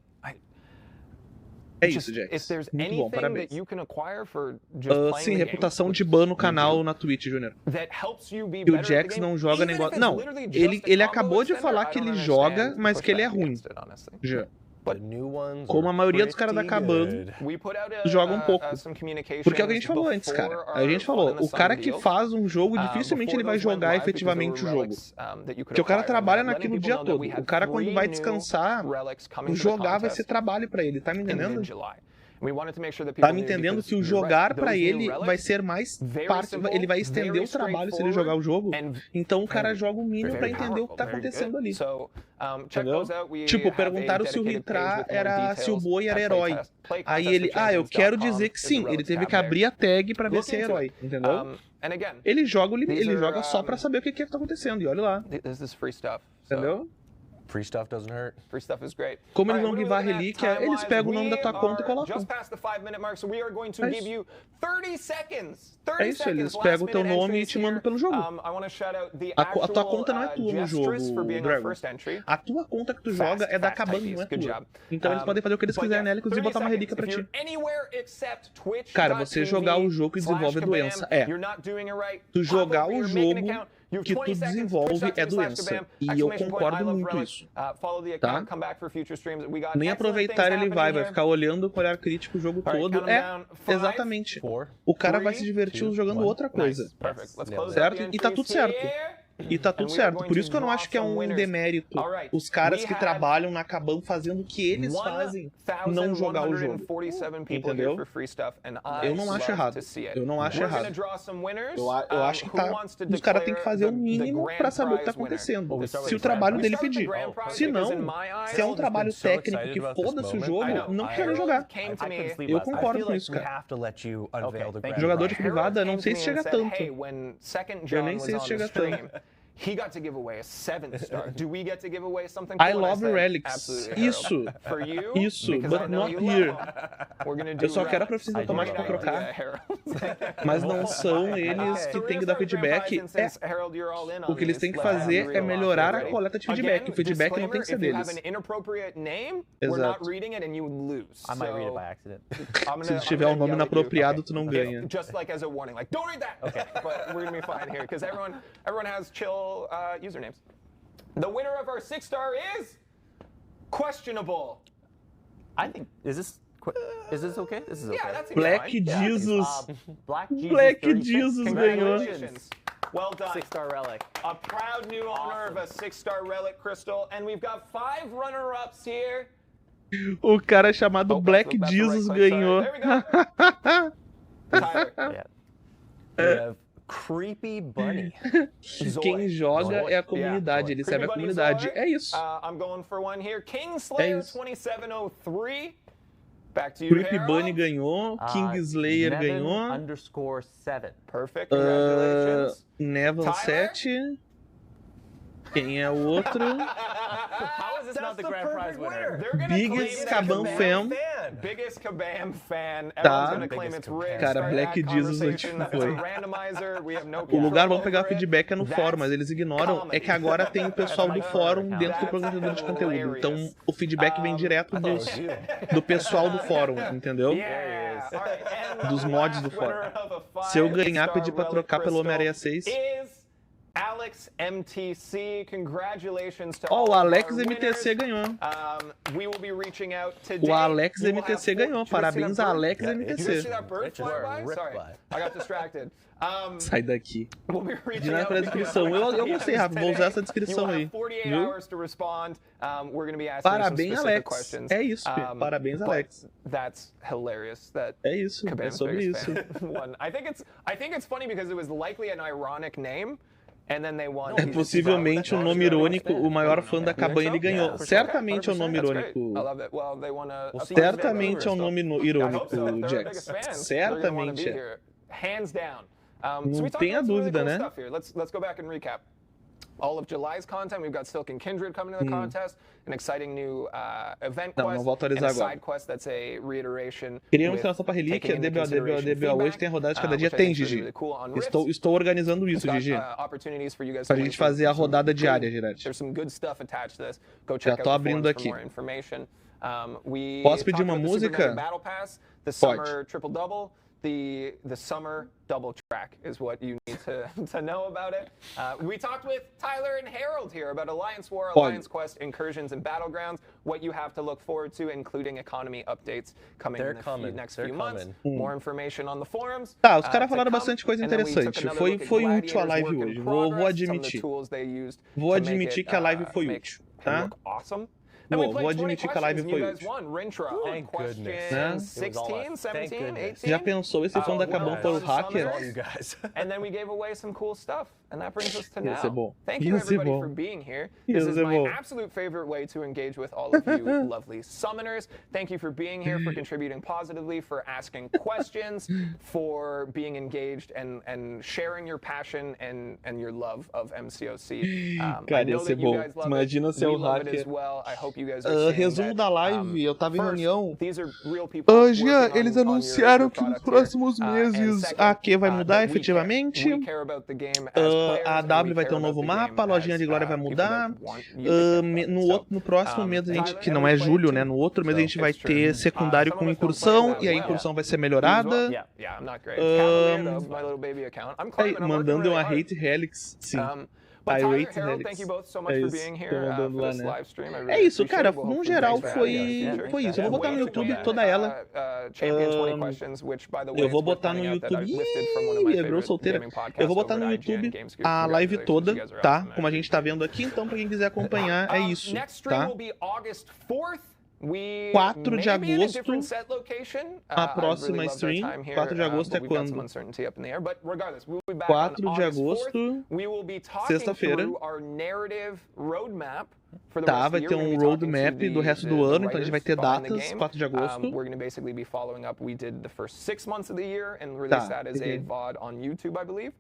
A: é isso, Jax.
B: If there's
A: Muito bom,
B: anything
A: parabéns.
B: that you can acquire for just playing
A: Sim,
B: the
A: reputação
B: game,
A: de ban no canal na Twitch, Júnior.
B: that helps you be
A: Que o
B: better at
A: Jax
B: the
A: não
B: game,
A: joga
B: even if
A: negócio.
B: it's
A: Não,
B: literally just a
A: ele
B: combo
A: acabou de
B: extender,
A: falar
B: I
A: que
B: don't
A: ele
B: understand
A: joga, mas que ele é
B: pushback
A: ruim.
B: against it, honestly.
A: Já.
E: The new ones
A: Como a
E: are
A: maioria dos caras da
E: pretty
A: Kabam
E: good.
B: We put out
A: joga um pouco.
B: some communications
A: Porque é o que a gente falou antes, cara.
B: before
A: A gente
B: our
A: falou,
B: Fun in the
A: o cara
B: Sun
A: que
B: deals,
A: faz um jogo, dificilmente
B: before
A: ele vai
B: those went
A: jogar
B: live, because there
A: efetivamente o
B: were
A: jogo.
B: relics, that you could
A: Porque o cara
B: acquire.
A: trabalha
B: Letting
A: naquilo o
B: people
A: dia
B: know that
A: todo.
B: we had
A: O cara, quando
B: 3
A: vai
B: new
A: descansar,
B: relics coming to the
A: jogar vai
B: contest
A: ser trabalho pra ele, tá me
B: in
A: entendendo?
B: mid-July. We wanted to make sure that
A: Tá
B: people
A: me
B: knew,
A: entendendo
B: because
A: que o
B: you're right,
A: jogar pra
B: those new
A: ele
B: relics,
A: vai ser mais
B: very
A: parte,
B: simple,
A: ele vai estender
B: very
A: o trabalho se ele jogar o jogo.
B: straightforward,
A: Então o cara joga o mínimo pra
B: very
A: entender o que tá
B: powerful, very
A: acontecendo
B: good.
A: ali.
B: So, check
A: Entendeu?
B: those out. We
A: Tipo,
B: have a
A: perguntaram se o
B: dedicated
A: Ritra
B: page with more
A: era, se o
B: details
A: boi era
B: at
A: herói. Aí ele, eu quero dizer que sim, ele teve que abrir a tag pra ver se é herói, entendeu?
B: And again,
A: Ele joga, ele
B: these
A: joga
B: are,
A: só pra saber o que tá acontecendo, e olha lá,
B: this is free stuff. So,
A: entendeu?
E: Free stuff doesn't hurt.
B: free stuff is great.
A: Como eles
B: All
A: vão
B: right,
A: guivar a
B: what are we looking
A: relíquia,
B: at
A: eles
B: time-wise?
A: pegam o nome da tua
B: We
A: conta e
B: are
A: colocam.
B: just past the 5-minute mark, so we are going to
A: É
B: give
A: isso.
B: you 30 seconds.
A: É isso, eles pegam o teu nome e te mandam pelo jogo.
B: I want to shout out the
A: A tua
B: actual,
A: conta não é tua no jogo,
B: Gestress for being our
A: Dragon.
B: first entry.
A: A tua conta que tu joga é da
B: Fast
A: Kabam,
B: typees,
A: não é
B: good
A: tua.
B: job.
A: Então eles podem fazer o que eles
B: But
A: quiserem
B: yeah,
A: nela, inclusive
B: 30
A: botar uma relíquia pra
B: seconds.
A: ti.
B: If you're anywhere except Twitch.
A: Cara, você jogar o jogo que desenvolve é doença. É. Tu jogar o jogo que tu desenvolve é doença. E eu concordo muito isso. Tá? Nem aproveitar ele vai ficar olhando com olhar crítico o jogo todo. Exatamente. O cara vai se divertir jogando outra coisa. Certo? E tá tudo certo. E tá tudo certo. Por isso que eu não acho que é um demérito os caras que trabalham na Kabam fazendo o que eles fazem não jogar o jogo. Entendeu? Eu não acho errado. Eu não acho errado. Eu acho que os caras têm que fazer o mínimo pra saber o que tá acontecendo. Se o trabalho dele pedir. Se não, se é um trabalho técnico que foda-se o jogo, não quero jogar. Eu concordo com isso, cara. Jogador de privada, não sei se chega tanto. Eu nem sei se chega tanto.
B: He got to give away a 7-star. Do we get to give away something?
A: I
B: cool?
A: love
B: said,
A: relics.
B: absolutely,
A: Isso.
B: For you,
A: Isso,
B: because I
A: but
B: know
A: not
B: you
A: here.
B: love them, we're gonna do
A: Eu só quero a
B: relics.
A: proficiência automática pra trocar.
B: Harold.
A: Mas não são eles que têm que dar feedback. O que eles têm que fazer é melhorar a coleta de feedback. O feedback não tem que ser deles. Exato.
D: I might read it by accident.
A: Se tiver um nome inapropriado, tu não ganha.
B: Just like as a warning, like don't read that. Okay, but we're gonna be fine here because everyone has chill usernames. The winner of our 6-star is questionable.
D: I think is this okay? This is okay.
B: Yeah, that's
A: Black
B: fine.
A: Jesus.
D: Black Jesus.
A: Black
D: 36.
A: Jesus ganhou.
B: Congratulations. Well done.
D: 6-star relic.
B: A proud new owner of a 6-star relic crystal, and we've got 5 runner-ups here.
A: O cara chamado Black
B: that's the
A: Jesus
B: right click,
A: ganhou.
B: sorry. There we go. Tyler.
D: Yeah.
E: We have Creepy Bunny.
A: Quem joga é a comunidade, ele serve a comunidade. É isso.
B: I'm going for one here. Kingslayer 2703. Back to you,
A: Creepy
B: Harold.
A: Bunny ganhou, Kingslayer ganhou,
B: _7. Perfect. Congratulations.
A: Nevan
B: Tyler?
A: 7. Quem é o outro?
D: How is this not the grand prize winner?
B: They're gonna
A: Biggest
B: claim
A: Kabam
B: that
A: fan.
B: Biggest Kabam fan.
A: Tá.
B: Everyone's gonna claim it's rigged.
A: Cara,
B: Start
A: Black
B: that
A: Jesus
B: conversation.
A: onde
B: It's a
A: foi?
B: randomizer. We have no
A: O lugar
B: control
A: vão pegar
B: over it.
A: feedback é no fórum, mas eles ignoram. É que agora tem o pessoal do fórum dentro do programador de conteúdo. Então o feedback vem direto do pessoal do fórum, entendeu?
B: Yeah. All right, and
A: Dos mods do fórum.
B: winner of a
A: Se eu ganhar,
B: 5-star
A: pedir pra
B: relic
A: trocar pelo
B: crystal
A: Homem-Aranha 6.
B: is Alex MTC. Congratulations to
A: Ó,
B: all
A: o
B: of
A: Alex
B: our
A: MTC
B: winners.
A: ganhou.
B: We will be reaching out today.
A: O Alex
B: You will have
A: MTC
B: four-
A: ganhou.
B: Did you guys see
A: Parabéns
B: that
A: a
B: bird?
A: Alex
B: Did you
A: MTC.
B: see that bird fly by? Sorry, I got distracted.
A: Sai daqui.
B: We'll be reaching
A: Direto
B: out
A: pra
B: because
A: descrição. Eu gostei, Rafa. Vou usar essa descrição
B: you
A: aí.
B: have 48
A: Viu?
B: hours to respond. We're going to be asking some
A: Parabéns,
B: specific
A: Alex.
B: questions.
A: É isso, Fê. Parabéns,
B: but
A: Alex.
B: That's hilarious. That
A: É isso. É
B: Kabam's
A: sobre
B: biggest
A: isso.
B: fan won. I think it's funny because it was likely an ironic name. And then they won.
A: É possivelmente um nome irônico. O maior fã da Kabam ele ganhou. Certamente é um nome irônico. Certamente é um nome irônico, Jax. Certamente é.
B: Hands down.
A: Não tenha dúvida, né?
B: Let's go back and recap. All of July's content, we've got Silk and Kindred coming to the contest, an exciting new event
A: Não,
B: quest,
A: não vou autorizar
B: and a
A: agora.
B: side quest that's a reiteration.
A: Queria
B: with
A: mostrar só pra relíquia,
B: taking into
A: DBO
B: consideration
A: hoje tem a rodada de cada dia.
B: which I
A: Tem,
B: think is
A: Gigi.
B: really cool on Rifts.
A: Estou organizando isso,
B: Got,
A: Gigi.
B: opportunities for you guys
A: Pra
B: to
A: gente
B: win
A: fazer a
B: some
A: rodada
B: good-
A: diária, Girati.
B: There's some good stuff attached to this. Go check out
A: tô
B: the
A: abrindo
B: forums
A: aqui.
B: for more information. We
A: Posso pedir
B: talked
A: uma
B: about the
A: música?
B: Super Mega Battle Pass, the Summer Triple Double, the Summer Double Track is what you need to know about it. We talked with Tyler and Harold here about Alliance War, Alliance Quest, Incursions, and Battlegrounds, what you have to look forward to, including economy updates coming in the next few months. More information on the forums.
A: Tá, os caras
B: to
A: falaram
B: come.
A: bastante coisa
B: And then we took
A: interessante.
B: another
A: Foi
B: look at
A: útil a
B: Gladiator's
A: live
B: work in
A: hoje. Vou
B: progress, some of the
A: admitir.
B: tools they used
A: Vou
B: to make
A: admitir
B: it,
A: que a live foi
B: make
A: útil,
B: him
A: tá?
B: look awesome. And we
A: Vou
B: played 20
A: admitir que a live
B: questions,
A: foi
B: and you guys
A: útil.
B: won. Rintra,
E: Thank
B: question
E: goodness.
A: Né?
B: 16, 17, 18.
A: Já pensou esse som da Kabam for o hacker?
E: All you guys.
B: And then we gave away some cool stuff. And that brings us to
A: Ia ser
B: now.
A: bom.
B: Thank you
A: Ia ser
B: everybody
A: bom.
B: for being here.
A: Ia
B: This is
A: ser
B: my
A: bom.
B: absolute favorite way to engage with all of you lovely summoners. Thank you for being here, for contributing positively, for asking questions, for being engaged and sharing your passion and your love of MCoC. I
A: Cara, ia
B: know
A: ser
B: that you
A: bom.
B: guys love
A: Imagina
B: it.
A: ser
B: We
A: o
B: love it
A: hacker.
B: as well. I hope you guys are seeing
A: Resumo
B: that,
A: da live, eu tava em
B: first,
A: reunião.
B: these are real people
A: Jean,
B: working
A: eles
B: on your
A: anunciaram que nos
B: product here.
A: próximos
B: And
A: meses
B: second,
A: a Q vai mudar
B: that we care.
A: efetivamente.
B: We care about the game as players,
A: A
B: and
A: W
B: we
A: vai
B: care
A: ter um
B: about
A: novo
B: the
A: mapa, a
B: game
A: lojinha
B: as,
A: de glória vai
B: people
A: mudar.
B: that want you to care about.
A: No próximo mês a gente,
B: Tyler,
A: que não é
B: every
A: julho,
B: play
A: né?
B: too.
A: No outro mês a gente vai
B: It's true.
A: ter secundário
B: Some
A: com
B: of us don't
A: incursão,
B: play that
A: e a
B: well.
A: incursão vai ser melhorada.
B: Yeah, I'm not great. Cavalier, though, my little baby account. I'm climbing, I'm working
A: Mandando
B: really
A: uma
B: hard.
A: hate helix, sim.
B: But Tyler,
A: Irate
B: Harold,
A: Helix.
B: thank you both so much
A: É
B: for
A: isso,
B: being
A: tô
B: here
A: mandando
B: for
A: lá,
B: this
A: né?
B: live stream. I really
A: É isso,
B: appreciate
A: cara,
B: it. We'll
A: no
B: hopefully
A: geral
B: thanks for
A: foi isso. Eu vou botar no YouTube toda ela.
B: Champion 20 questions, which, by the way,
A: Eu vou
B: it's worth
A: botar no
B: pointing out that
A: YouTube.
B: I've lifted from one of my
A: Ih,
B: favorite
A: solteira.
B: gaming podcasts
A: Eu vou botar no
B: over at IGN
A: YouTube
B: Games Group.
A: a live
B: Congratulations,
A: toda,
B: you guys are
A: tá?
B: awesome,
A: Como a
B: man.
A: gente tá vendo aqui, então pra quem quiser acompanhar, é isso,
B: Next stream
A: tá?
B: will be August 4th.
A: 4 de agosto,
B: a
A: a próxima stream. 4 de agosto é quando? 4 de agosto, sexta-feira. Tá, vai ter um roadmap do resto do ano, então a gente vai ter datas, 4 de agosto.
B: We're going to basically be following up. We did the first 6 months of the year and
A: Tá,
B: released that as a
A: entendi.
B: VOD on YouTube, I believe.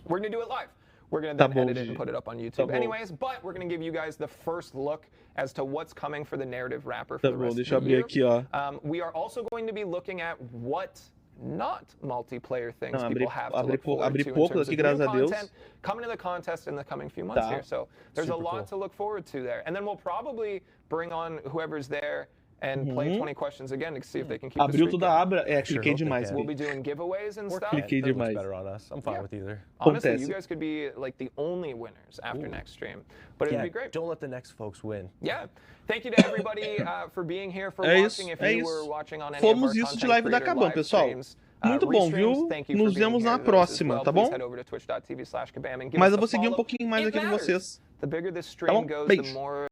B: We're going to do it live. we're going to
A: Tá
B: then
A: bom,
B: edit it
A: Gigi.
B: and put it up on
A: Tá
B: YouTube
A: bom.
B: anyways. But we're going to give you guys the first look as to what's coming for the narrative wrapper
A: Tá
B: for the
A: bom,
B: rest
A: deixa eu
B: of the
A: abrir
B: year.
A: aqui, ó.
B: We are also going to be looking at what not multiplayer things
A: Não,
B: people have to
A: abri
B: look forward
A: abri
B: to in
A: poucos
B: terms
A: aqui,
B: of
A: graças
B: new
A: a Deus.
B: content coming to the contest in the coming few months
A: Tá.
B: here. So there's a
E: Super
B: lot
E: cool.
B: to look forward to there. And then we'll probably bring on whoever's there and play 20 questions again to see if they can keep the
A: Abriu
B: streak
A: tudo a
B: going.
A: aba. É,
E: Sure
A: cliquei
E: hope they
A: demais.
E: can.
B: We'll
A: aqui.
B: be doing giveaways and
E: Or
B: stuff.
E: can't.
A: Cliquei
E: That looks
A: demais.
E: better on us. I'm fine with either.
B: Honestly,
A: Acontece.
B: you guys could be like the only winners after next stream. But it'd
E: Yeah,
B: be great.
E: don't let the next folks win.
B: Yeah. Thank you to everybody for being here, for
A: É
B: watching.
A: isso,
B: If
A: é
B: you
A: isso.
B: were watching on any of our
A: Fomos isso de
B: content
A: live da
B: creator
A: Kabam,
B: live
A: pessoal.
B: streams,
A: Muito bom,
B: restreams,
A: viu?
B: thank you for
A: Nos
B: being
A: vemos
B: here
A: na
B: to those as
A: próxima,
B: well.
A: tá
B: Please
A: bom?
B: head over to twitch.tv/Kabam and give
A: Mas
B: us
A: eu
B: a
A: vou seguir um
B: follow.
A: pouquinho mais
B: It
A: aqui de
B: matters.
A: vocês.
B: The bigger this
A: Tá bom?
B: stream goes,
A: Beijo.
B: the more